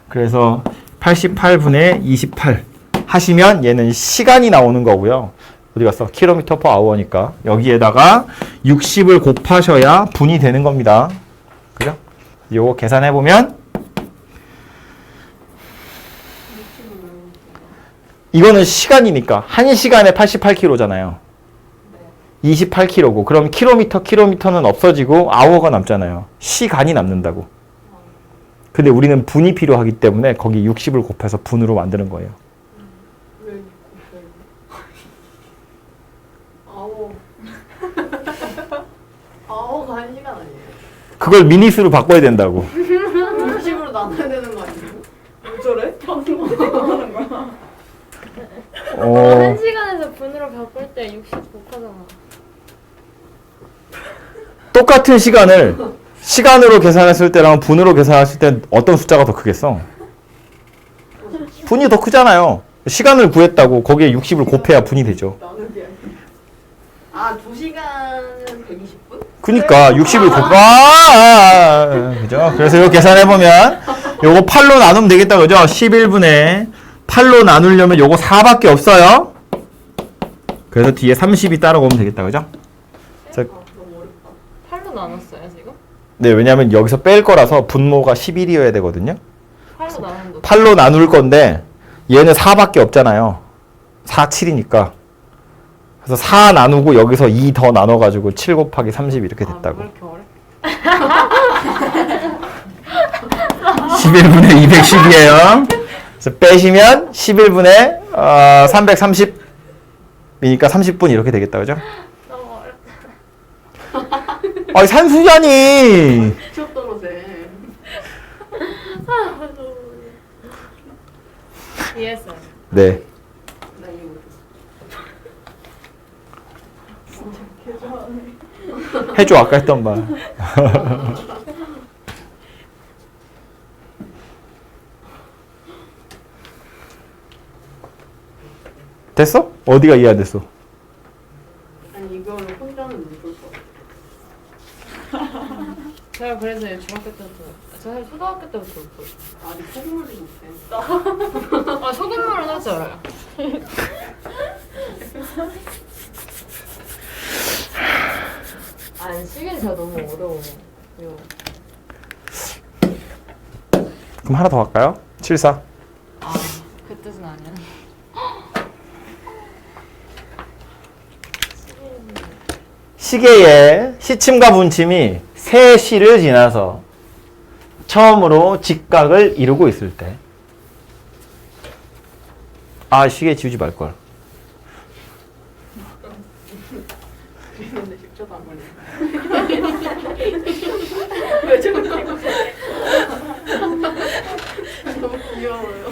그래서 88분의 28 하시면 얘는 시간이 나오는 거고요. 어디 갔어? km/h니까 여기에다가 60을 곱하셔야 분이 되는 겁니다. 그죠? 요거 계산해 보면 이거는 시간이니까 1시간에 88km잖아요. 28km고 그럼 킬로미터는 없어지고 아워가 남잖아요. 시간이 남는다고. 근데 우리는 분이 필요하기 때문에 거기 60을 곱해서 분으로 만드는 거예요. 왜 아오. 아오가 1시간 아니에요? 그걸 미니스로 바꿔야 된다고. 60으로 나눠야 되는 거 아니에요? 왜 저래? 하는 거야? 1시간에서 분으로 바꿀 때 60 곱하잖아. 똑같은 시간을 시간으로 계산했을 때랑 분으로 계산했을 때 어떤 숫자가 더 크겠어? 분이 더 크잖아요. 시간을 구했다고 거기에 60을 곱해야 분이 되죠. 나누기 아, 2시간은 120분? 그니까 60을 그죠? 그래서 이거 계산해보면 요거 8로 나누면 되겠다 그죠? 11분에 8로 나누려면 요거 4밖에 없어요. 그래서 뒤에 30이 따라오면 되겠다 그죠? 자, 너무 어렵다. 8로 나눴어요, 지금? 네, 왜냐면 여기서 뺄 거라서 분모가 11이어야 되거든요. 8로 나눴는데 8로 나눌 건데 얘는 4밖에 없잖아요. 4, 7이니까. 그래서 4 나누고 여기서 2 더 나눠가지고 7 곱하기 30 이렇게 됐다고. 왜 이렇게 어렵게 11분의 210이에요. 그래서 빼시면 11분의 330이니까 30분 이렇게 되겠다. 그죠? 너무 어렵다. 아니 산수잖니. 수업 떨어져. 이해했어요. 네. 나 이거 해줘 아까 했던 말. 됐어? 어디가 이해 안 됐어? 아니 이거를 혼자는 못 볼 거. 제가 그래서 중학교 때부터, 제가 초등학교 때부터 못 봤어요. 아직 소금물이 못해. 아 소금물은 할 줄 알아요. 아니 시계는 진짜 너무 어려워. 이거. 그럼 하나 더 할까요? 74. 아, 그 뜻은 아니야. 시계의 시침과 분침이 3시를 지나서 처음으로 직각을 이루고 있을 때. 아, 시계 지우지 말걸. 근데 10초도 안 걸려. 왜 저거 너무 귀여워요.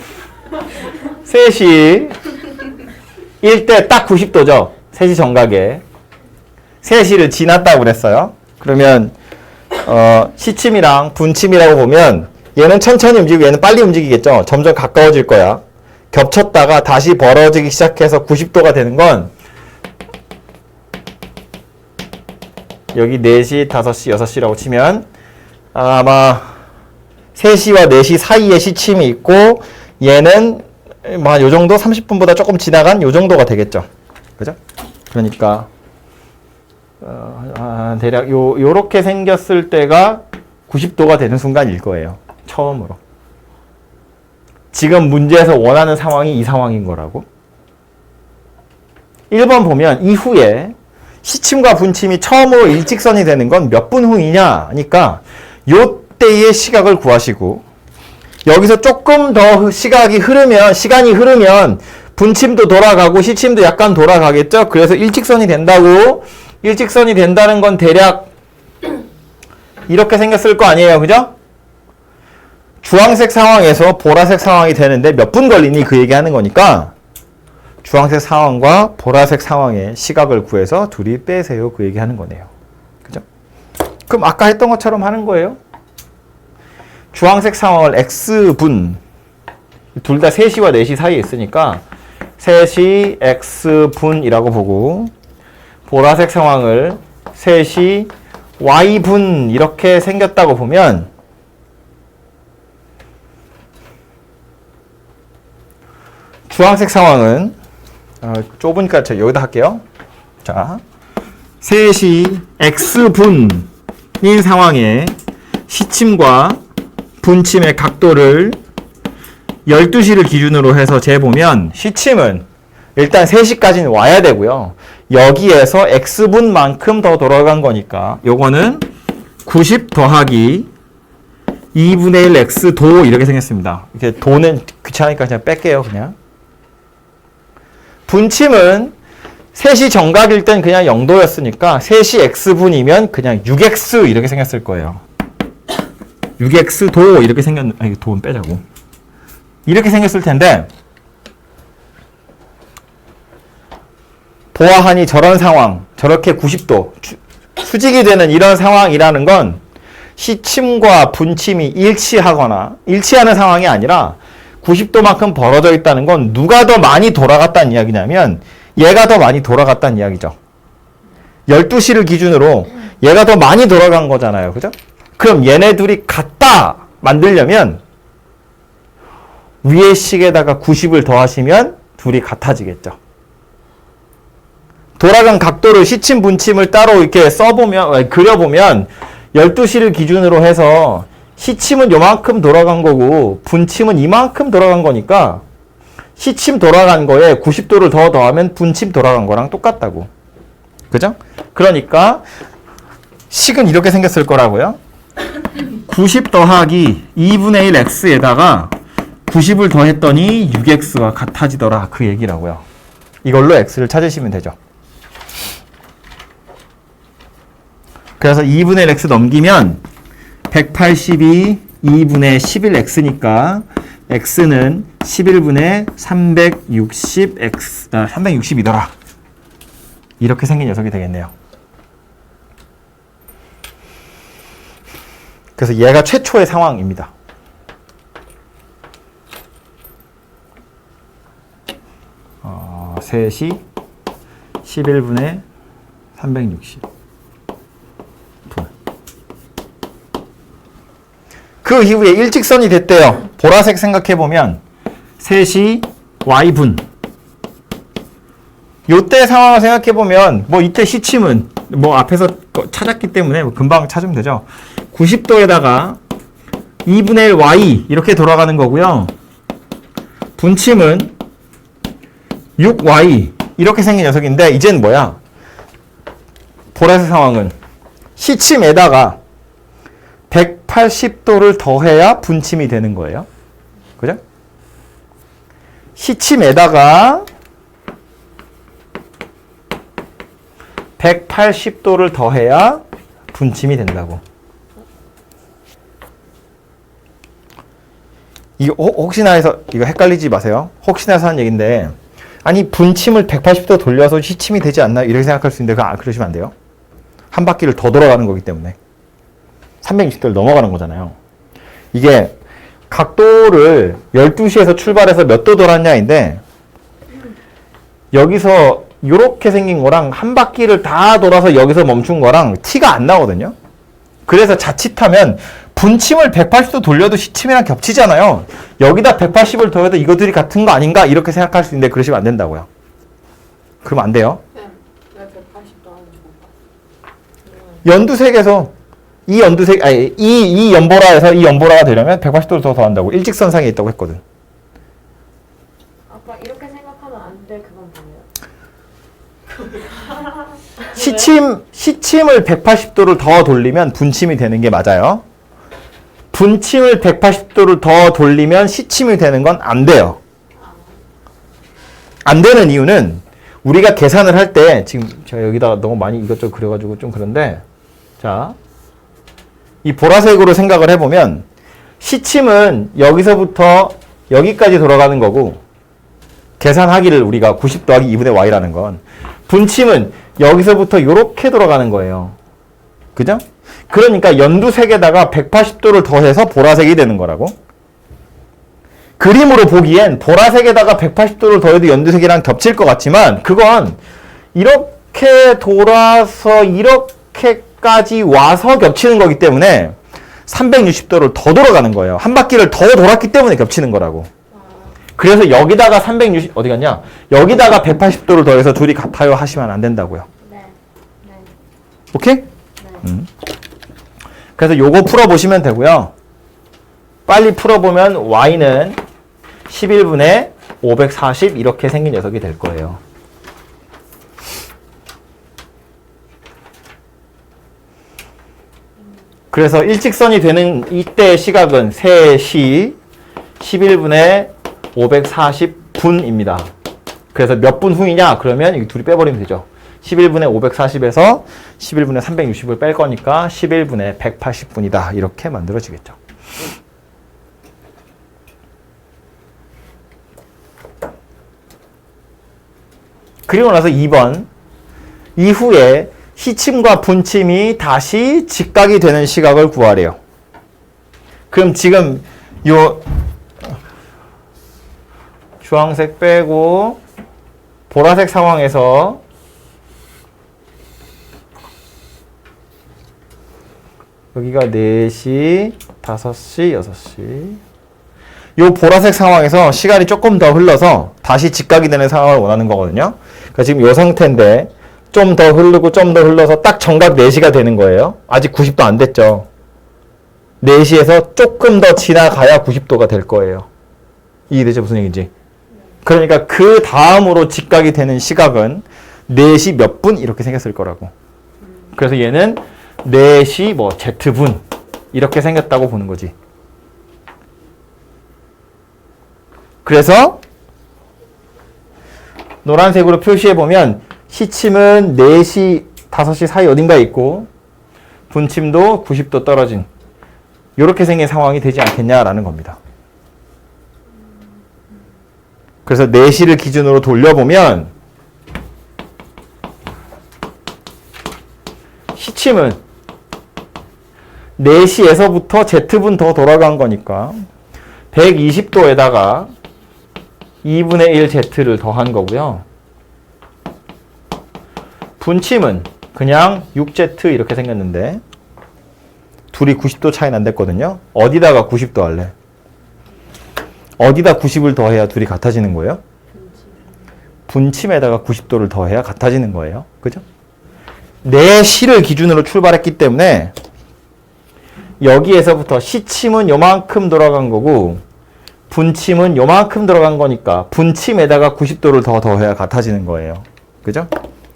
3시 일 때 딱 90도죠. 3시 정각에. 3시를 지났다고 그랬어요. 그러면 시침이랑 분침이라고 보면 얘는 천천히 움직이고 얘는 빨리 움직이겠죠. 점점 가까워질 거야. 겹쳤다가 다시 벌어지기 시작해서 90도가 되는 건 여기 4시, 5시, 6시라고 치면 아마 3시와 4시 사이에 시침이 있고 얘는 뭐 요 정도 30분보다 조금 지나간 요 정도가 되겠죠. 그죠? 그러니까 대략 요렇게 생겼을 때가 90도가 되는 순간일 거예요. 처음으로. 지금 문제에서 원하는 상황이 이 상황인 거라고. 1번 보면 이후에 시침과 분침이 처음으로 일직선이 되는 건 몇 분 후이냐 하니까 요때의 시각을 구하시고 여기서 조금 더 시간이 흐르면 분침도 돌아가고 시침도 약간 돌아가겠죠. 그래서 일직선이 된다고. 일직선이 된다는 건 대략 이렇게 생겼을 거 아니에요. 그죠? 주황색 상황에서 보라색 상황이 되는데 몇 분 걸리니 그 얘기하는 거니까 주황색 상황과 보라색 상황의 시각을 구해서 둘이 빼세요. 그 얘기하는 거네요. 그죠? 그럼 아까 했던 것처럼 하는 거예요. 주황색 상황을 X분, 둘 다 3시와 4시 사이에 있으니까 3시 X분이라고 보고 보라색 상황을 3시 Y분 이렇게 생겼다고 보면 주황색 상황은 좁으니까 제가 여기다 할게요. 자, 3시 X분인 상황에 시침과 분침의 각도를 12시를 기준으로 해서 재보면 시침은 일단 3시까지는 와야 되고요. 여기에서 X분만큼 더 돌아간 거니까 요거는 90 더하기 2분의 1 X도 이렇게 생겼습니다. 이렇게 도는 귀찮으니까 그냥 뺄게요. 그냥. 분침은 3시 정각일 땐 그냥 0도였으니까 3시 X분이면 그냥 6X 이렇게 생겼을 거예요. 6X도 이렇게 아니 도는 빼자고. 이렇게 생겼을 텐데 보아하니 저런 상황, 저렇게 90도 수직이 되는 이런 상황이라는 건 시침과 분침이 일치하는 상황이 아니라 90도만큼 벌어져 있다는 건 누가 더 많이 돌아갔다는 이야기냐면 얘가 더 많이 돌아갔다는 이야기죠. 12시를 기준으로 얘가 더 많이 돌아간 거잖아요. 그죠? 그럼 얘네 둘이 같다 만들려면 위의 식에다가 90을 더하시면 둘이 같아지겠죠. 돌아간 각도를 시침, 분침을 따로 이렇게 그려보면 12시를 기준으로 해서 시침은 요만큼 돌아간 거고 분침은 이만큼 돌아간 거니까 시침 돌아간 거에 90도를 더 더하면 분침 돌아간 거랑 똑같다고. 그죠? 그러니까 식은 이렇게 생겼을 거라고요. 90 더하기 2분의 1 x에다가 90을 더했더니 6x와 같아지더라. 그 얘기라고요. 이걸로 x를 찾으시면 되죠. 그래서 2분의 1 x 넘기면 182 2분의 11x니까 x는 11분의 360이더라. 이렇게 생긴 녀석이 되겠네요. 그래서 얘가 최초의 상황입니다. 셋이 11분의 360. 그 이후에 일직선이 됐대요. 보라색 생각해보면 셋이 y분. 요때 상황을 생각해보면 뭐 이때 시침은 뭐 앞에서 찾았기 때문에 금방 찾으면 되죠. 90도에다가 2분의 1 y 이렇게 돌아가는 거고요. 분침은 6y 이렇게 생긴 녀석인데 이제는 뭐야? 보라색 상황은 시침에다가 180도를 더해야 분침이 되는 거예요. 그죠? 시침에다가 180도를 더해야 분침이 된다고. 이거 혹시나 해서 이거 헷갈리지 마세요. 혹시나 해서 하는 얘기인데 아니 분침을 180도 돌려서 시침이 되지 않나 이렇게 생각할 수 있는데 그러시면 안 돼요. 한 바퀴를 더 돌아가는 거기 때문에 360도를 넘어가는 거잖아요. 이게 각도를 12시에서 출발해서 몇 도 돌았냐인데 여기서 이렇게 생긴 거랑 한 바퀴를 다 돌아서 여기서 멈춘 거랑 티가 안 나거든요. 그래서 자칫하면 분침을 180도 돌려도 시침이랑 겹치잖아요. 여기다 180을 더해도 이거들이 같은 거 아닌가 이렇게 생각할 수 있는데 그러시면 안 된다고요. 그러면 안 돼요. 네, 왜 180도 하는지 못 봤어. 연두색에서 이 연보라에서 이 연보라가 되려면 180도를 더 더한다고 일직선상에 있다고 했거든. 안 돼. 그건 뭐예요? 시침을 180도를 더 돌리면 분침이 되는 게 맞아요. 분침을 180도를 더 돌리면 시침이 되는 건 안 돼요. 안 되는 이유는 우리가 계산을 할 때 지금 제가 여기다가 너무 많이 이것저것 그려가지고 좀 그런데 자, 이 보라색으로 생각을 해보면 시침은 여기서부터 여기까지 돌아가는 거고 계산하기를 우리가 90 더하기 2분의 y라는 건 분침은 여기서부터 이렇게 돌아가는 거예요. 그죠? 그러니까 연두색에다가 180도를 더해서 보라색이 되는 거라고. 그림으로 보기엔 보라색에다가 180도를 더해도 연두색이랑 겹칠 것 같지만 그건 이렇게 돌아서 이렇게까지 와서 겹치는 거기 때문에 360도를 더 돌아가는 거예요. 한 바퀴를 더 돌았기 때문에 겹치는 거라고. 그래서 여기다가 360 어디 갔냐? 여기다가 180도를 더해서 둘이 같아요 하시면 안 된다고요. 네. 네. 오케이? 네. 그래서 요거 풀어보시면 되고요. 빨리 풀어보면 y는 11분의 540 이렇게 생긴 녀석이 될 거예요. 그래서 일직선이 되는 이때의 시각은 3시 11분의 540분입니다. 그래서 몇 분 후이냐? 그러면 이 둘이 빼버리면 되죠. 11분의 540에서 11분의 360을 뺄 거니까 11분의 180분이다. 이렇게 만들어지겠죠. 그리고 나서 2번. 이후에 시침과 분침이 다시 직각이 되는 시각을 구하래요. 그럼 지금 요 주황색 빼고 보라색 상황에서 여기가 4시, 5시, 6시. 요 보라색 상황에서 시간이 조금 더 흘러서 다시 직각이 되는 상황을 원하는 거거든요. 그러니까 지금 요 상태인데 좀 더 흐르고 좀 더 흘러서 딱 정각 4시가 되는 거예요. 아직 90도 안 됐죠. 4시에서 조금 더 지나가야 90도가 될 거예요. 이해되죠? 무슨 얘기인지. 그러니까 그 다음으로 직각이 되는 시각은 4시 몇 분 이렇게 생겼을 거라고. 그래서 얘는 4시 뭐 Z분 이렇게 생겼다고 보는 거지. 그래서 노란색으로 표시해 보면 시침은 4시, 5시 사이 어딘가에 있고 분침도 90도 떨어진 이렇게 생긴 상황이 되지 않겠냐라는 겁니다. 그래서 4시를 기준으로 돌려보면 시침은 4시에서부터 Z분 더 돌아간 거니까 120도에다가 2분의 1 Z를 더한 거고요. 분침은 그냥 6Z 이렇게 생겼는데 둘이 90도 차이 난댔거든요. 어디다가 90도 할래? 어디다 90을 더해야 둘이 같아지는 거예요? 분침에다가 90도를 더해야 같아지는 거예요. 그죠? 4시를 기준으로 출발했기 때문에 여기에서부터 시침은 요만큼 돌아간 거고 분침은 요만큼 들어간 거니까 분침에다가 90도를 더 더해야 같아지는 거예요. 그죠?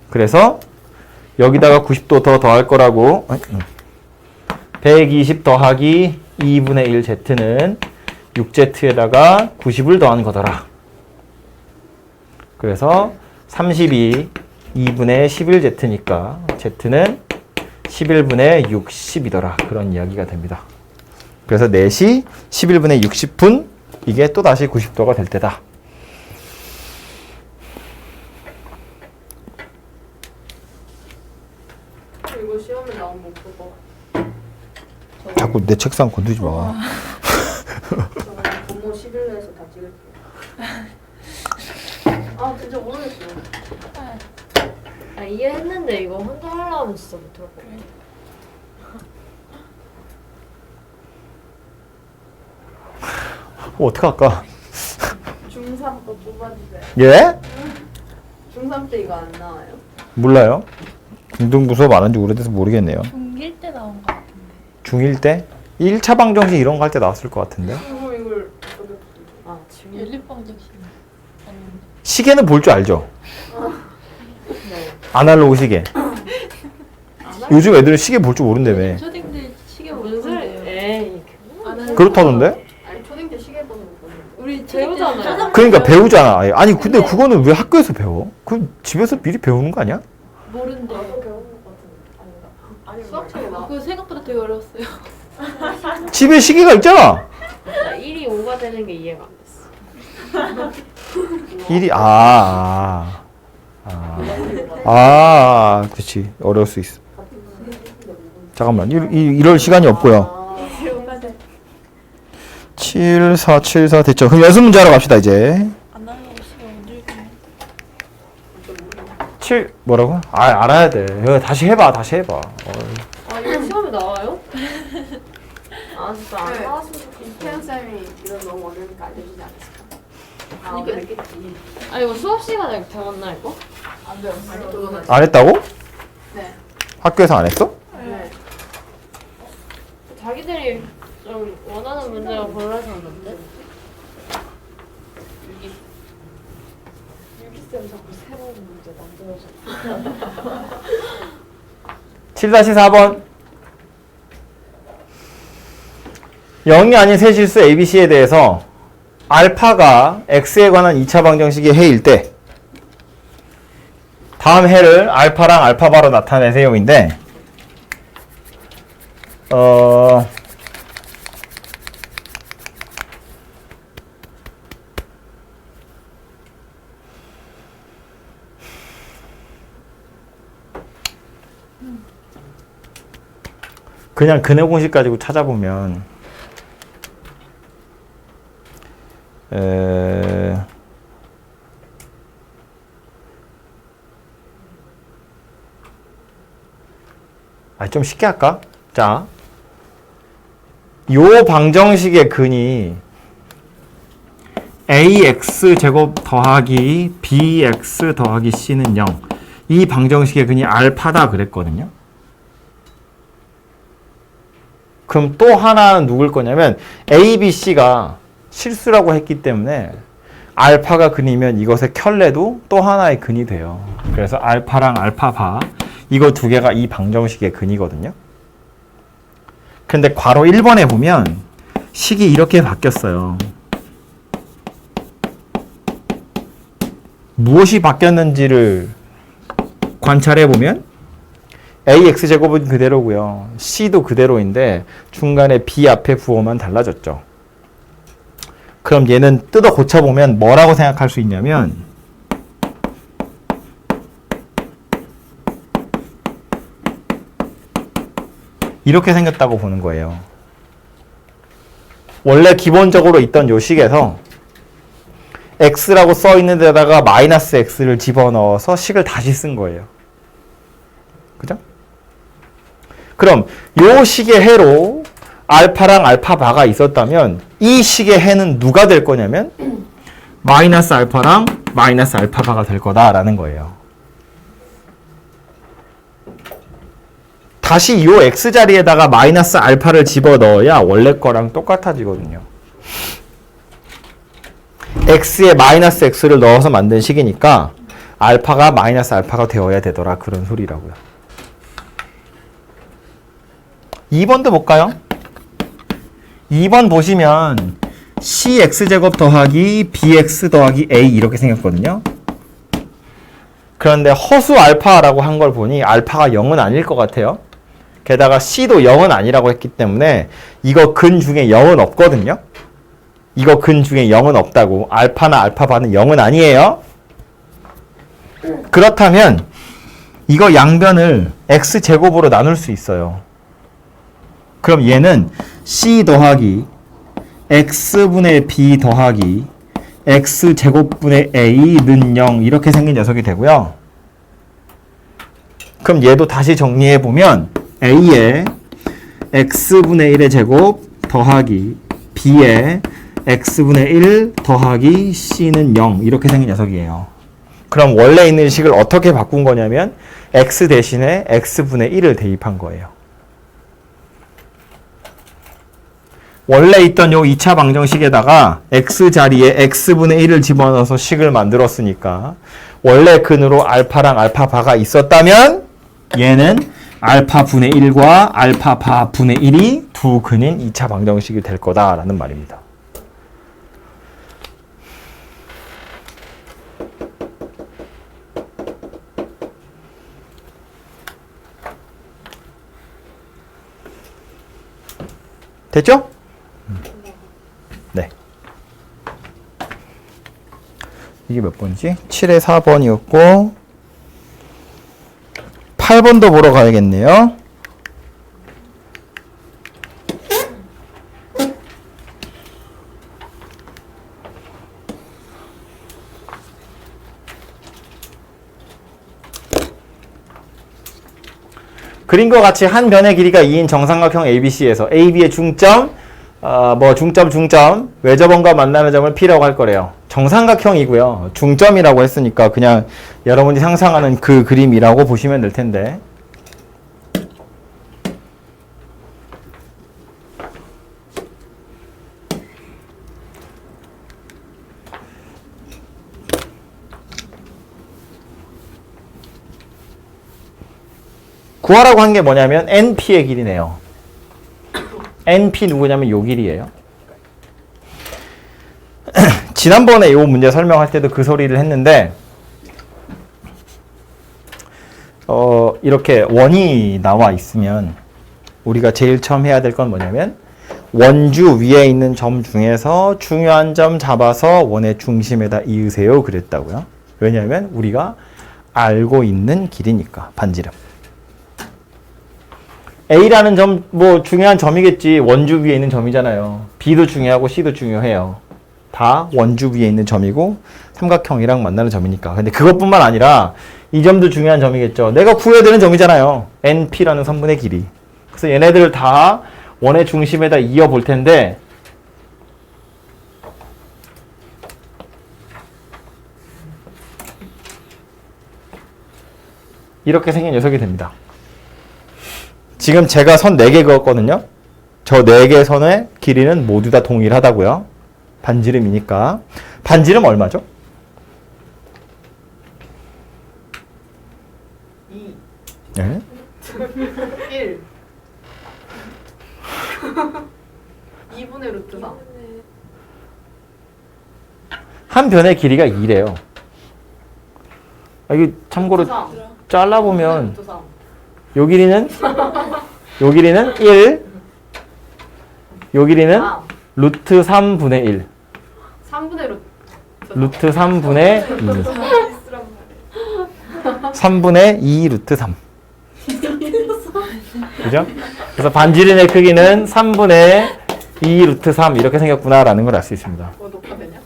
그래서 여기다가 90도 더 더할 거라고 120 더하기 2분의 1 Z는 6Z에다가 90을 더한 거더라. 그래서 32 2분의 11Z니까 Z는 11분의 60이더라. 그런 이야기가 됩니다. 그래서 4시 11분의 60분 이게 또다시 90도가 될 때다. 이거 시험에 나온 목표가 자꾸 내 책상 건드리지 마. 저는 부모 11회에서 다 찍을게요. 아 진짜 모르겠어요. 아 이해했는데 이거 혼자 하려면 진짜 못할 것 같아. 어떡할까? 중3 거 뽑아주세요. 예? 중3 때 이거 안 나와요? 몰라요. 중등부 수업 안 한 지 오래돼서 모르겠네요. 중1 때 나온 것 같은데. 중1 때? 1차 방정식 이런 거 할 때 나왔을 것 같은데. 그럼 이걸 아 지금 연립방정식 아닌데. 시계는 볼 줄 알죠? 네. 아날로그 시계. 요즘 애들은 시계 볼 줄 모른다며. 초딩들 시계 무슨 소리? 보는데요. 에이. 그렇다던데? 아니 초딩 때 시계 보는 거 보는 우리 배우잖아요. 그러니까 배우잖아. 아예. 아니 근데 그거는 왜 학교에서 배워? 그 집에서 미리 배우는 거 아니야? 모른대. 배우는 거 같은데 아닌가? 아니 수학책에 나 그거 생각보다 되게 어려웠어요. 집에 시계가 있잖아. 나 1이 5가 되는 게 이해가 안 됐어. 그렇지. 어려울 수 있어. 잠깐만. 이럴 시간이 없고요. 7, 4, 7, 4 됐죠. 그럼 연습 문제 하러 갑시다, 이제. 아날로그 시계 언제 읽었냐? 7, 뭐라고? 알아야 돼. 이거 다시 해봐. 아 이거 시험에 나와요? 아 진짜 안 네. 나왔으면 좋겠어. 이태현 쌤이 이건 너무 어려우니까 알려주지 않았을까? 아 그러니까. 그랬겠지. 아 이거 수업 시간에 배웠나 이거? 안 배웠어요. 아니 그건 안 했다고? 네. 학교에서 안 했어? 네. 자기들이 좀 원하는 문제가 골라서 왔는데? 유기쌤 자꾸 새로운 문제 만들어서 7-4번. 0이 아닌 세 실수 ABC에 대해서 알파가 x에 관한 2차 방정식의 해일 때 다음 해를 알파랑 알파바로 나타내세요인데 그냥 근해 공식 가지고 찾아보면 좀 쉽게 할까? 자, 요 방정식의 근이 ax 제곱 더하기 bx 더하기 c는 0. 이 방정식의 근이 알파다 그랬거든요. 그럼 또 하나는 누굴 거냐면 a, b, c가 실수라고 했기 때문에 알파가 근이면 이것의 켤레도 또 하나의 근이 돼요. 그래서 알파랑 알파바 이거 두 개가 이 방정식의 근이거든요. 근데 괄호 1번에 보면 식이 이렇게 바뀌었어요. 무엇이 바뀌었는지를 관찰해 보면 ax제곱은 그대로고요. c도 그대로인데 중간에 b 앞에 부호만 달라졌죠. 그럼 얘는 뜯어 고쳐보면 뭐라고 생각할 수 있냐면 이렇게 생겼다고 보는 거예요. 원래 기본적으로 있던 요 식에서 x라고 써 있는 데다가 마이너스 x를 집어넣어서 식을 다시 쓴 거예요. 그죠? 그럼 요 식의 해로 알파랑 알파바가 있었다면 이 식의 해는 누가 될 거냐면 마이너스 알파랑 마이너스 알파바가 될 거다라는 거예요. 다시 요 x자리에다가 마이너스 알파를 집어넣어야 원래 거랑 똑같아지거든요. x에 마이너스 x를 넣어서 만든 식이니까 알파가 마이너스 알파가 되어야 되더라 그런 소리라고요. 2번도 볼까요? 2번 보시면 cx제곱 더하기 bx 더하기 a 이렇게 생겼거든요. 그런데 허수 알파라고 한 걸 보니 알파가 0은 아닐 것 같아요. 게다가 c도 0은 아니라고 했기 때문에 이거 근 중에 0은 없거든요. 이거 근 중에 0은 없다고. 알파나 알파바는 0은 아니에요. 그렇다면 이거 양변을 x제곱으로 나눌 수 있어요. 그럼 얘는 c 더하기 x분의 b 더하기 x제곱분의 a는 0 이렇게 생긴 녀석이 되고요. 그럼 얘도 다시 정리해보면 a에 x분의 1의 제곱 더하기 b에 x분의 1 더하기 c는 0 이렇게 생긴 녀석이에요. 그럼 원래 있는 식을 어떻게 바꾼 거냐면 x 대신에 x분의 1을 대입한 거예요. 원래 있던 요 2차 방정식에다가 x 자리에 x분의 1을 집어넣어서 식을 만들었으니까 원래 근으로 알파랑 알파바가 있었다면 얘는 알파분의 1과 알파바분의 1이 두 근인 2차 방정식이 될 거다라는 말입니다. 됐죠? 네. 이게 몇 번이지? 7에 4번이었고 8번도 보러 가야겠네요. 그림과 같이 한 변의 길이가 2인 정삼각형 ABC에서 AB의 중점, 중점, 외접원과 만나는 점을 P라고 할 거래요. 정삼각형이고요. 중점이라고 했으니까 그냥 여러분이 상상하는 그 그림이라고 보시면 될 텐데. 구하라고 한 게 뭐냐면 NP의 길이네요. NP 누구냐면 요 길이에요. 지난번에 이 문제 설명할 때도 그 소리를 했는데 이렇게 원이 나와 있으면 우리가 제일 처음 해야 될 건 뭐냐면 원주 위에 있는 점 중에서 중요한 점 잡아서 원의 중심에다 이으세요 그랬다고요. 왜냐하면 우리가 알고 있는 길이니까. 반지름. A라는 점, 중요한 점이겠지. 원주 위에 있는 점이잖아요. B도 중요하고 C도 중요해요. 다 원주 위에 있는 점이고 삼각형이랑 만나는 점이니까. 근데 그것뿐만 아니라 이 점도 중요한 점이겠죠. 내가 구해야 되는 점이잖아요. NP라는 선분의 길이. 그래서 얘네들을 다 원의 중심에다 이어 볼 텐데 이렇게 생긴 녀석이 됩니다. 지금 제가 선 4개 그었거든요. 저 4개 선의 길이는 모두 다 동일하다고요. 반지름이니까. 반지름 얼마죠? 2. 네? 1. 2분의 루트 3. 한 변의 길이가 2래요. 이게 참고로 잘라보면 루트 3. 요 길이는 1, 요 길이는 루트 3분의 1, 3분의 루트. 루트 3분의 2, 3분의 2 루트 3. 그죠? 그래서 반지름의 크기는 3분의 2 루트 3 이렇게 생겼구나라는 걸 알 수 있습니다. 녹화되냐?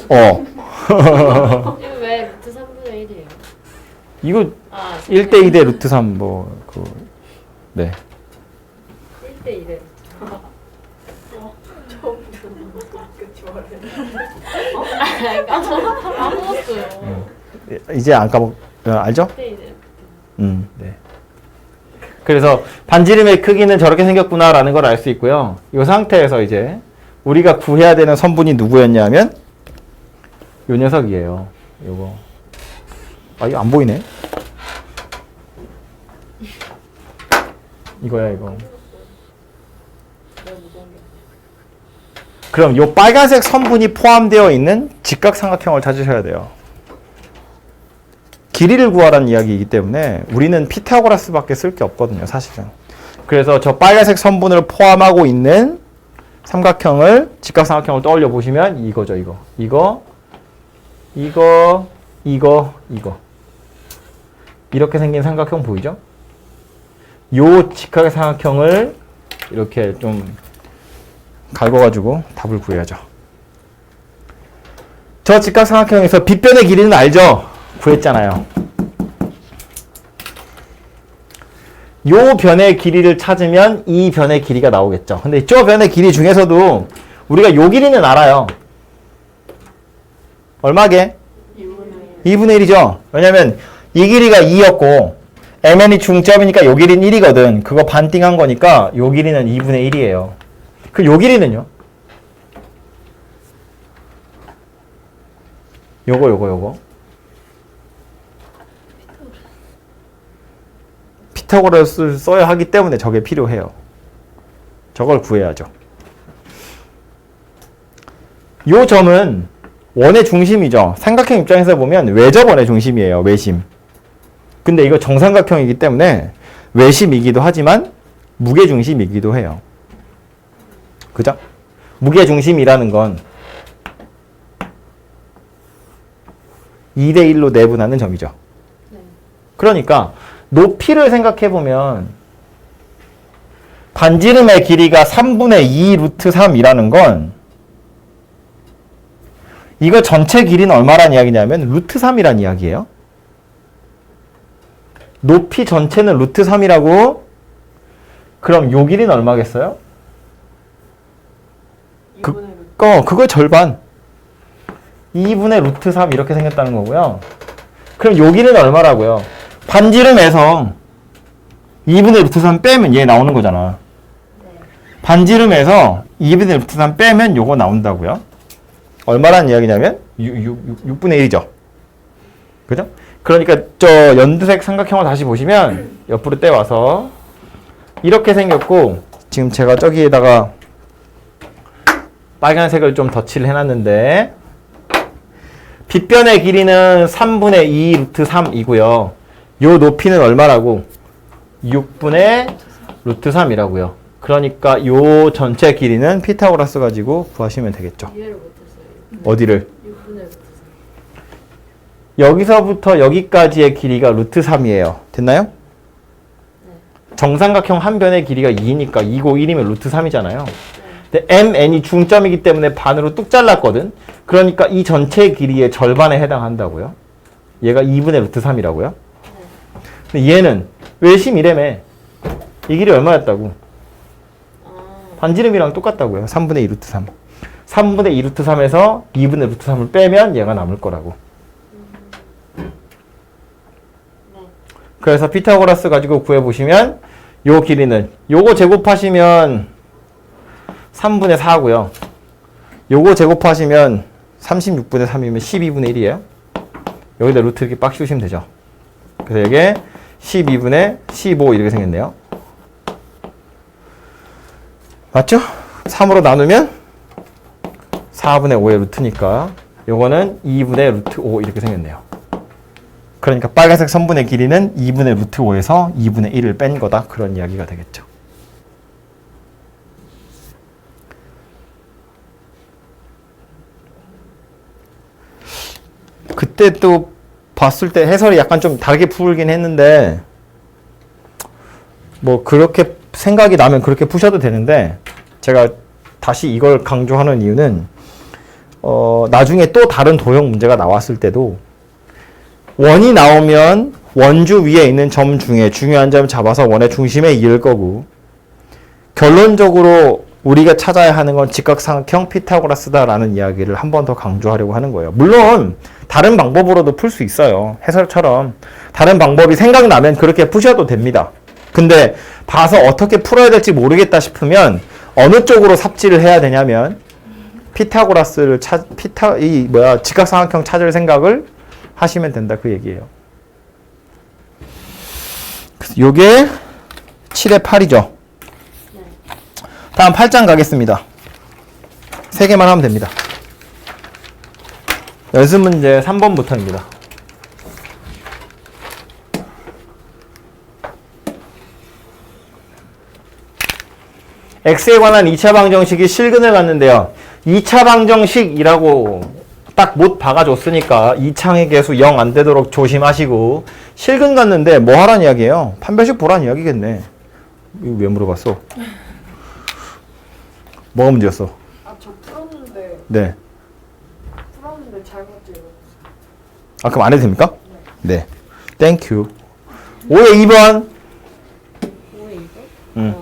어. 이거 왜 루트 3분의 1이에요? 이거 아, 1대 2대 루트 3 네. 1대 2래. 까먹었어요. 이제 안 까먹 알죠? 1대 2래. 네. 그래서 반지름의 크기는 저렇게 생겼구나라는 걸 알 수 있고요. 이 상태에서 이제 우리가 구해야 되는 선분이 누구였냐면 요 녀석이에요. 요거. 이거 안 보이네. 이거야, 이거. 그럼 요 빨간색 선분이 포함되어 있는 직각삼각형을 찾으셔야 돼요. 길이를 구하라는 이야기이기 때문에 우리는 피타고라스밖에 쓸 게 없거든요, 사실은. 그래서 저 빨간색 선분을 포함하고 있는 삼각형을, 직각삼각형을 떠올려 보시면 이거죠, 이거. 이거. 이렇게 생긴 삼각형 보이죠? 요 직각삼각형을 이렇게 좀 갈궈가지고 답을 구해야죠. 저 직각삼각형에서 빗변의 길이는 알죠? 구했잖아요. 요 변의 길이를 찾으면 이 변의 길이가 나오겠죠. 근데 저 변의 길이 중에서도 우리가 요 길이는 알아요. 얼마게? 2분의 1이죠. 왜냐면 이 길이가 2였고 MN이 중점이니까 요 길이는 1이거든. 그거 반띵한 거니까 요 길이는 2분의 1이에요. 그 요 길이는요? 요거. 피타고라스를 써야 하기 때문에 저게 필요해요. 저걸 구해야죠. 요 점은 원의 중심이죠. 삼각형 입장에서 보면 외접원의 중심이에요. 외심. 근데 이거 정삼각형이기 때문에 외심이기도 하지만 무게중심이기도 해요. 그죠? 무게중심이라는 건 2대1로 내분하는 점이죠. 그러니까 높이를 생각해보면 반지름의 길이가 3분의 2 루트 3이라는 건 이거 전체 길이는 얼마란 이야기냐면 루트 3이란 이야기예요. 높이 전체는 루트 3이라고 그럼 요 길이는 얼마겠어요? 그거 절반 2분의 루트 3 이렇게 생겼다는 거고요. 그럼 요 길이는 얼마라고요? 반지름에서 2분의 루트 3 빼면 얘 나오는 거잖아. 반지름에서 2분의 루트 3 빼면 요거 나온다고요. 얼마란 이야기냐면 6분의 1이죠. 그죠? 그러니까 저 연두색 삼각형을 다시 보시면 옆으로 떼와서 이렇게 생겼고 지금 제가 저기에다가 빨간색을 좀 덧칠을 해놨는데 빗변의 길이는 3분의 2 루트 3이고요. 요 높이는 얼마라고? 6분의 루트 3이라고요. 그러니까 요 전체 길이는 피타고라스 가지고 구하시면 되겠죠. 이해를 못했어요. 어디를? 6분의 루트 3. 여기서부터 여기까지의 길이가 루트 3이에요. 됐나요? 정삼각형 한 변의 길이가 2니까 2고 1이면 루트 3이잖아요. 근데 MN이 중점이기 때문에 반으로 뚝 잘랐거든. 그러니까 이 전체 길이의 절반에 해당한다고요. 얘가 2분의 루트 3이라고요. 근데 얘는 외심이래매. 이 길이 얼마였다고? 반지름이랑 똑같다고요. 3분의 2 루트 3. 3분의 2 루트 3에서 2분의 루트 3을 빼면 얘가 남을 거라고. 그래서 피타고라스 가지고 구해보시면 요 길이는 요거 제곱하시면 3분의 4고요. 요거 제곱하시면 36분의 3이면 12분의 1이에요. 여기다 루트 이렇게 빡 씌우시면 되죠. 그래서 이게 12분의 15 이렇게 생겼네요. 맞죠? 3으로 나누면 4분의 5의 루트니까 요거는 2분의 루트 5 이렇게 생겼네요. 그러니까 빨간색 선분의 길이는 2분의 루트 5에서 2분의 1을 뺀 거다. 그런 이야기가 되겠죠. 그때 또 봤을 때 해설이 약간 좀 다르게 풀긴 했는데 뭐 그렇게 생각이 나면 그렇게 푸셔도 되는데 제가 다시 이걸 강조하는 이유는 나중에 또 다른 도형 문제가 나왔을 때도 원이 나오면 원주 위에 있는 점 중에 중요한 점 잡아서 원의 중심에 이을 거고 결론적으로 우리가 찾아야 하는 건 직각삼각형 피타고라스다라는 이야기를 한 번 더 강조하려고 하는 거예요. 물론 다른 방법으로도 풀 수 있어요. 해설처럼 다른 방법이 생각나면 그렇게 푸셔도 됩니다. 근데 봐서 어떻게 풀어야 될지 모르겠다 싶으면 어느 쪽으로 삽질을 해야 되냐면 피타고라스를 직각삼각형 찾을 생각을 하시면 된다 그 얘기예요. 요게 7의 8이죠. 다음 8장 가겠습니다. 3개만 하면 됩니다. 연습 문제 3번부터입니다. x에 관한 2차 방정식이 실근을 갔는데요. 2차 방정식이라고 딱 못 박아줬으니까 2창의 개수 0 안 되도록 조심하시고 실근 갔는데 뭐 하란 이야기예요? 판별식 보란 이야기겠네. 이거 왜 물어봤어? 뭐가 문제였어? 저 풀었는데 네. 잘못 찍었어요. 아 그럼 안 해도 됩니까? 네. 땡큐. 5의 2번. 5의 2번? 응.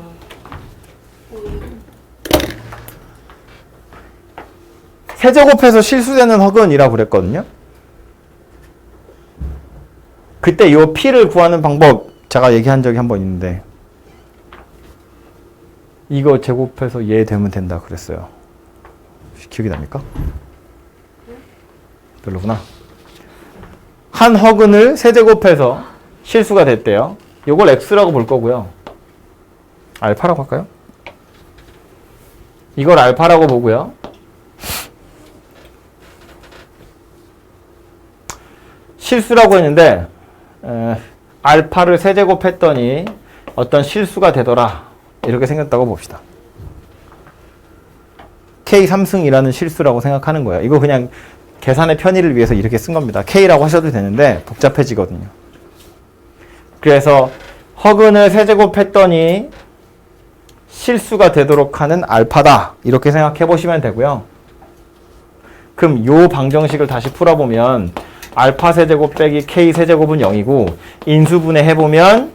세제곱해서 실수되는 허근이라고 그랬거든요. 그때 요 p를 구하는 방법 제가 얘기한 적이 한 번 있는데 이거 제곱해서 얘 되면 된다 그랬어요. 기억이 납니까? 별로구나. 한 허근을 세제곱해서 실수가 됐대요. 이걸 x라고 볼 거고요. 알파라고 할까요? 이걸 알파라고 보고요. 실수라고 했는데 알파를 세제곱했더니 어떤 실수가 되더라. 이렇게 생겼다고 봅시다. K 3승이라는 실수라고 생각하는 거예요. 이거 그냥 계산의 편의를 위해서 이렇게 쓴 겁니다. K라고 하셔도 되는데 복잡해지거든요. 그래서 허근을 세제곱했더니 실수가 되도록 하는 알파다. 이렇게 생각해 보시면 되고요. 그럼 요 방정식을 다시 풀어보면 알파 세제곱 빼기 K 세제곱은 0이고 인수분해 해보면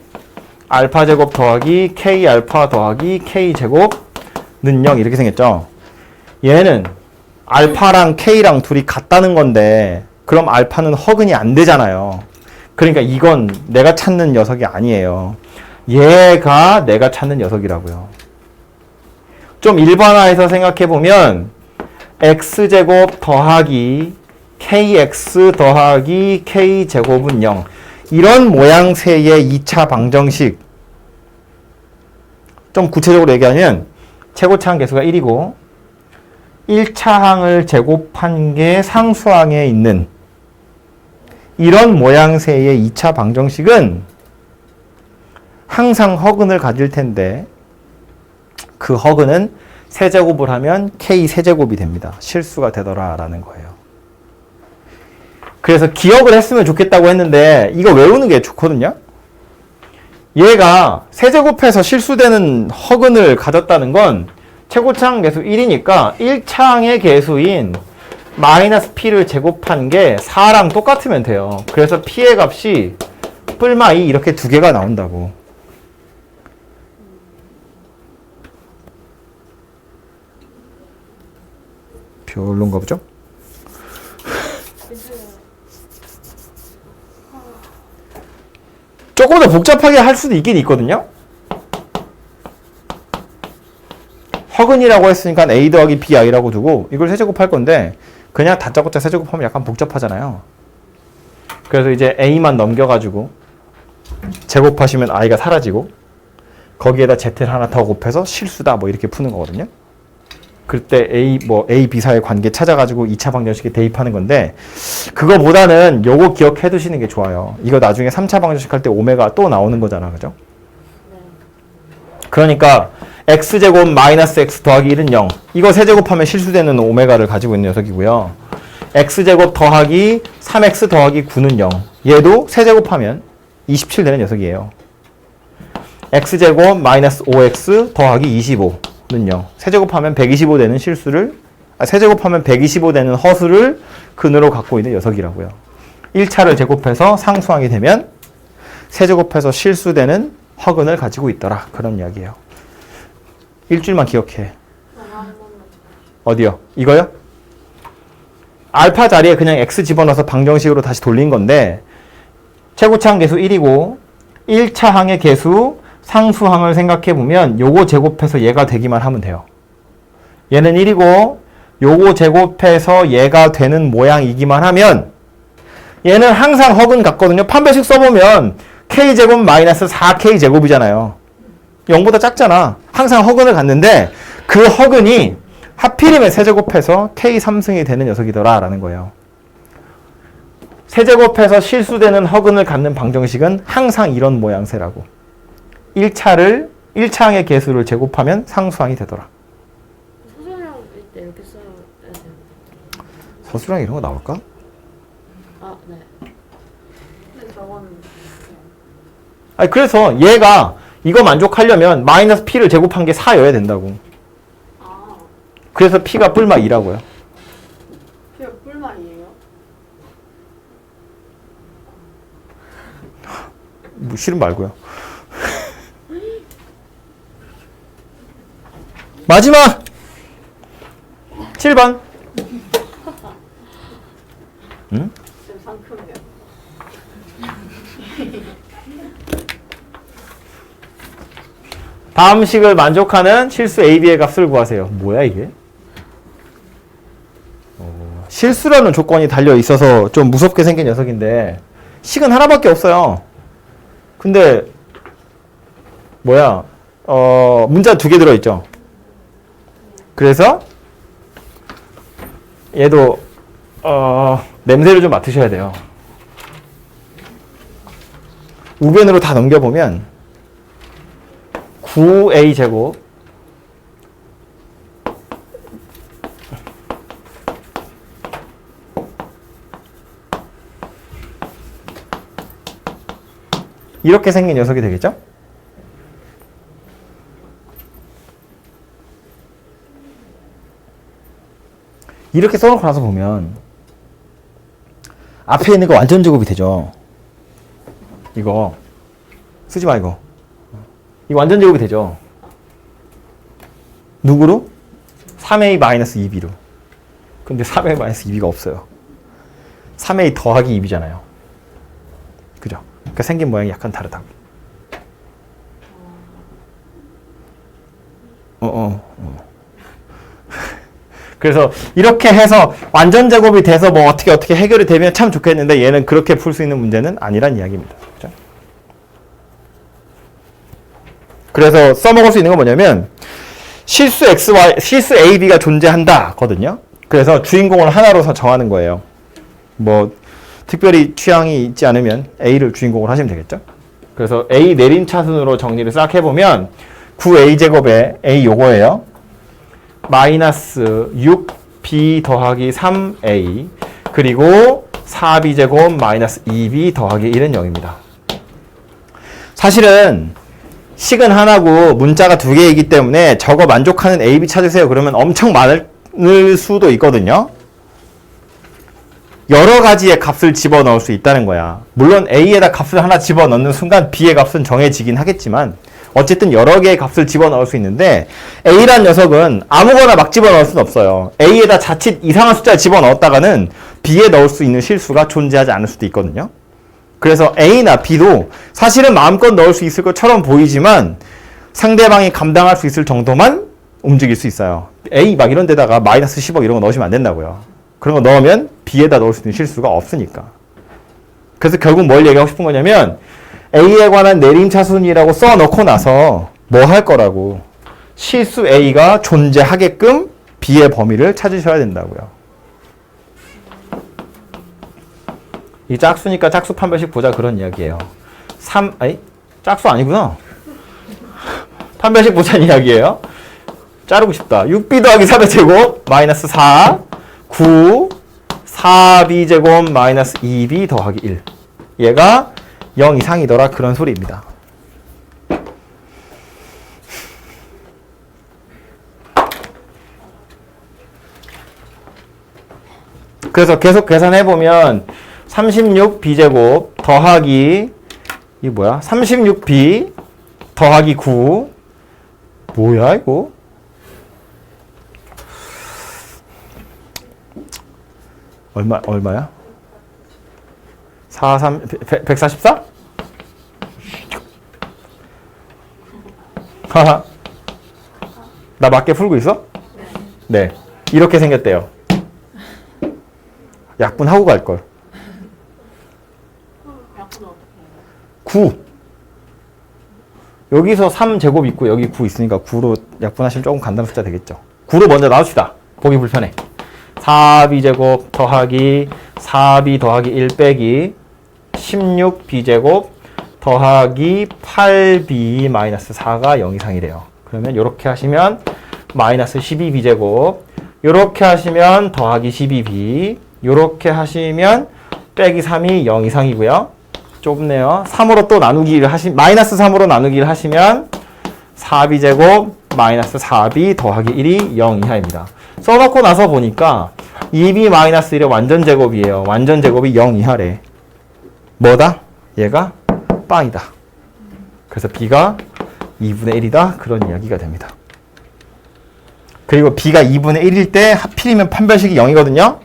알파 제곱 더하기 K 알파 더하기 K 제곱는 0 이렇게 생겼죠. 얘는 알파랑 K랑 둘이 같다는 건데 그럼 알파는 허근이 안 되잖아요. 그러니까 이건 내가 찾는 녀석이 아니에요. 얘가 내가 찾는 녀석이라고요. 좀 일반화해서 생각해보면 x제곱 더하기 kx 더하기 k제곱은 0 이런 모양새의 2차 방정식 좀 구체적으로 얘기하면 최고차항 계수가 1이고 1차항을 제곱한 게 상수항에 있는 이런 모양새의 2차 방정식은 항상 허근을 가질 텐데 그 허근은 세제곱을 하면 k 세제곱이 됩니다. 실수가 되더라 라는 거예요. 그래서 기억을 했으면 좋겠다고 했는데 이거 외우는 게 좋거든요. 얘가 세제곱해서 실수되는 허근을 가졌다는 건 최고차항 계수 1이니까 1차항의 계수인 마이너스 p를 제곱한 게 4랑 똑같으면 돼요. 그래서 p의 값이 뿔마 2 이렇게 두 개가 나온다고. 별론가 보죠? 조금 더 복잡하게 할 수도 있긴 있거든요. 허근이라고 했으니까 a 더하기 bi라고 두고 이걸 세제곱할 건데 그냥 다짜고짜 세제곱하면 약간 복잡하잖아요. 그래서 이제 a만 넘겨가지고 제곱하시면 i가 사라지고 거기에다 z를 하나 더 곱해서 실수다 뭐 이렇게 푸는 거거든요. 그때 A, B 사이의 관계 찾아가지고 2차 방정식에 대입하는 건데 그거보다는 요거 기억해 두시는 게 좋아요. 이거 나중에 3차 방정식 할 때 오메가 또 나오는 거잖아. 그죠? 그러니까 x제곱 마이너스 x 더하기 1은 0. 이거 세제곱하면 실수되는 오메가를 가지고 있는 녀석이고요. x제곱 더하기 3x 더하기 9는 0. 얘도 세제곱하면 27 되는 녀석이에요. x제곱 마이너스 5x 더하기 25는 0. 세제곱하면 125 되는 세제곱하면 125 되는 허수를 근으로 갖고 있는 녀석이라고요. 1차를 제곱해서 상수항이 되면 세제곱해서 실수되는 허근을 가지고 있더라. 그런 이야기예요. 일줄만 기억해. 어디요? 이거요? 알파 자리에 그냥 x 집어넣어서 방정식으로 다시 돌린 건데 최고차항 계수 1이고 1차항의 계수 상수항을 생각해보면 요거 제곱해서 얘가 되기만 하면 돼요. 얘는 1이고 요거 제곱해서 얘가 되는 모양이기만 하면 얘는 항상 허근 같거든요. 판별식 써보면 k제곱 마이너스 4k제곱이잖아요. 0보다 작잖아. 항상 허근을 갖는데 그 허근이 하필이면 세제곱해서 k 3승이 되는 녀석이더라 라는 거예요. 세제곱해서 실수되는 허근을 갖는 방정식은 항상 이런 모양새라고. 1차항의 개수를 제곱하면 상수항이 되더라. 서술형 때 이렇게 써야 돼요. 서술형 이런 거 나올까? 아, 네. 근데 저거는 아니 그래서 얘가 이거 만족하려면 마이너스 p를 제곱한 게 4여야 된다고. 그래서 p가 뿔마 2라고요. 피가 뿔만이에요? 뭐 싫은 말고요. 마지막 7번. 응? 좀 상큼해요. 다음 식을 만족하는 실수 A, B의 값을 구하세요. 뭐야 이게? 실수라는 조건이 달려 있어서 좀 무섭게 생긴 녀석인데 식은 하나밖에 없어요. 근데 뭐야? 문자 2개 들어있죠. 그래서 얘도 냄새를 좀 맡으셔야 돼요. 우변으로 다 넘겨보면 9a 제곱 이렇게 생긴 녀석이 되겠죠? 이렇게 써놓고 나서 보면 앞에 있는 거 완전 제곱이 되죠. 이거 쓰지 마 이거. 이거 완전 제곱이 되죠. 누구로? 3a-2b로. 근데 3a-2b가 없어요. 3a 더하기 2b잖아요. 그죠? 그러니까 생긴 모양이 약간 다르다고. 그래서 이렇게 해서 완전 제곱이 돼서 뭐 어떻게 해결이 되면 참 좋겠는데 얘는 그렇게 풀 수 있는 문제는 아니란 이야기입니다. 그죠? 그래서 써먹을 수 있는 건 뭐냐면 실수 XY, 실수 AB가 존재한다 거든요. 그래서 주인공을 하나로 정하는 거예요. 뭐 특별히 취향이 있지 않으면 A를 주인공으로 하시면 되겠죠. 그래서 A 내림차순으로 정리를 싹 해보면 9a제곱에 A 요거예요. 마이너스 6b 더하기 3a 그리고 4b제곱 마이너스 2b 더하기 1은 0입니다. 사실은 식은 하나고 문자가 2개이기 때문에 저거 만족하는 a, b 찾으세요. 그러면 엄청 많을 수도 있거든요. 여러 가지의 값을 집어넣을 수 있다는 거야. 물론 a에다 값을 하나 집어넣는 순간 b의 값은 정해지긴 하겠지만 어쨌든 여러 개의 값을 집어넣을 수 있는데 A란 녀석은 아무거나 막 집어넣을 수는 없어요. A에다 자칫 이상한 숫자를 집어넣었다가는 B에 넣을 수 있는 실수가 존재하지 않을 수도 있거든요. 그래서 A나 B도 사실은 마음껏 넣을 수 있을 것처럼 보이지만 상대방이 감당할 수 있을 정도만 움직일 수 있어요. A 막 이런 데다가 마이너스 10억 이런 거 넣으시면 안 된다고요. 그런 거 넣으면 B에다 넣을 수 있는 실수가 없으니까. 그래서 결국 뭘 얘기하고 싶은 거냐면 A에 관한 내림차순이라고 써놓고 나서 뭐 할 거라고? 실수 A가 존재하게끔 B의 범위를 찾으셔야 된다고요. 이 짝수니까 짝수 판별식 보자 그런 이야기예요. 짝수 아니구나. 판별식 보자는 이야기예요. 자르고 싶다. 6b 더하기 4의 제곱 마이너스 4 9 4b 제곱 마이너스 2b 더하기 1 얘가 0 이상이더라 그런 소리입니다. 그래서 계속 계산해보면 36b제곱 더하기 이 뭐야? 36b 더하기 9 뭐야 이거? 얼마야? 144? 하하. 나 맞게 풀고 있어? 네. 이렇게 생겼대요. 약분하고 갈걸. 약분은 어떻게 해요? 9. 여기서 3제곱 있고 여기 9 있으니까 9로 약분하시면 조금 간단한 숫자 되겠죠. 9로 먼저 나눕시다. 보기 불편해. 4b제곱 더하기 4b 더하기 1 빼기 16b제곱 더하기 8b 마이너스 4가 0 이상이래요. 그러면 이렇게 하시면 마이너스 12b제곱 이렇게 하시면 더하기 12b 이렇게 하시면 빼기 3이 0 이상이고요. 좁네요. 3으로 또 나누기를 마이너스 3으로 나누기를 하시면 4b제곱 마이너스 4b 더하기 1이 0 이하입니다. 써놓고 나서 보니까 2b 마이너스 1의 완전 제곱이에요. 완전 제곱이 0 이하래. 뭐다? 얘가 빵이다. 그래서 b가 2분의 1이다. 그런 이야기가 됩니다. 그리고 b가 2분의 1일 때 하필이면 판별식이 0이거든요.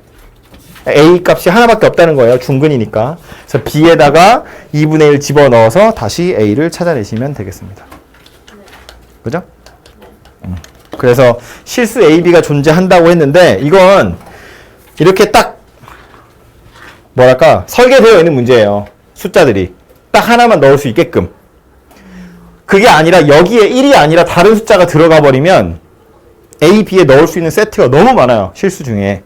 a 값이 하나밖에 없다는 거예요. 중근이니까. 그래서 b에다가 2분의 1 집어넣어서 다시 a를 찾아내시면 되겠습니다. 그죠? 그래서 실수 A, B가 존재한다고 했는데 이건 이렇게 딱 뭐랄까 설계되어 있는 문제예요. 숫자들이 딱 하나만 넣을 수 있게끔. 그게 아니라 여기에 1이 아니라 다른 숫자가 들어가 버리면 A, B에 넣을 수 있는 세트가 너무 많아요. 실수 중에.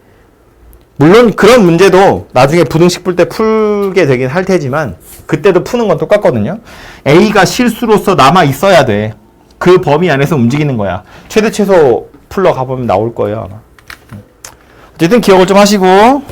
물론 그런 문제도 나중에 부등식 풀 때 풀게 되긴 할 테지만 그때도 푸는 건 똑같거든요. A가 실수로서 남아 있어야 돼. 그 범위 안에서 움직이는 거야. 최대 최소 풀러 가보면 나올 거예요 아마. 어쨌든 기억을 좀 하시고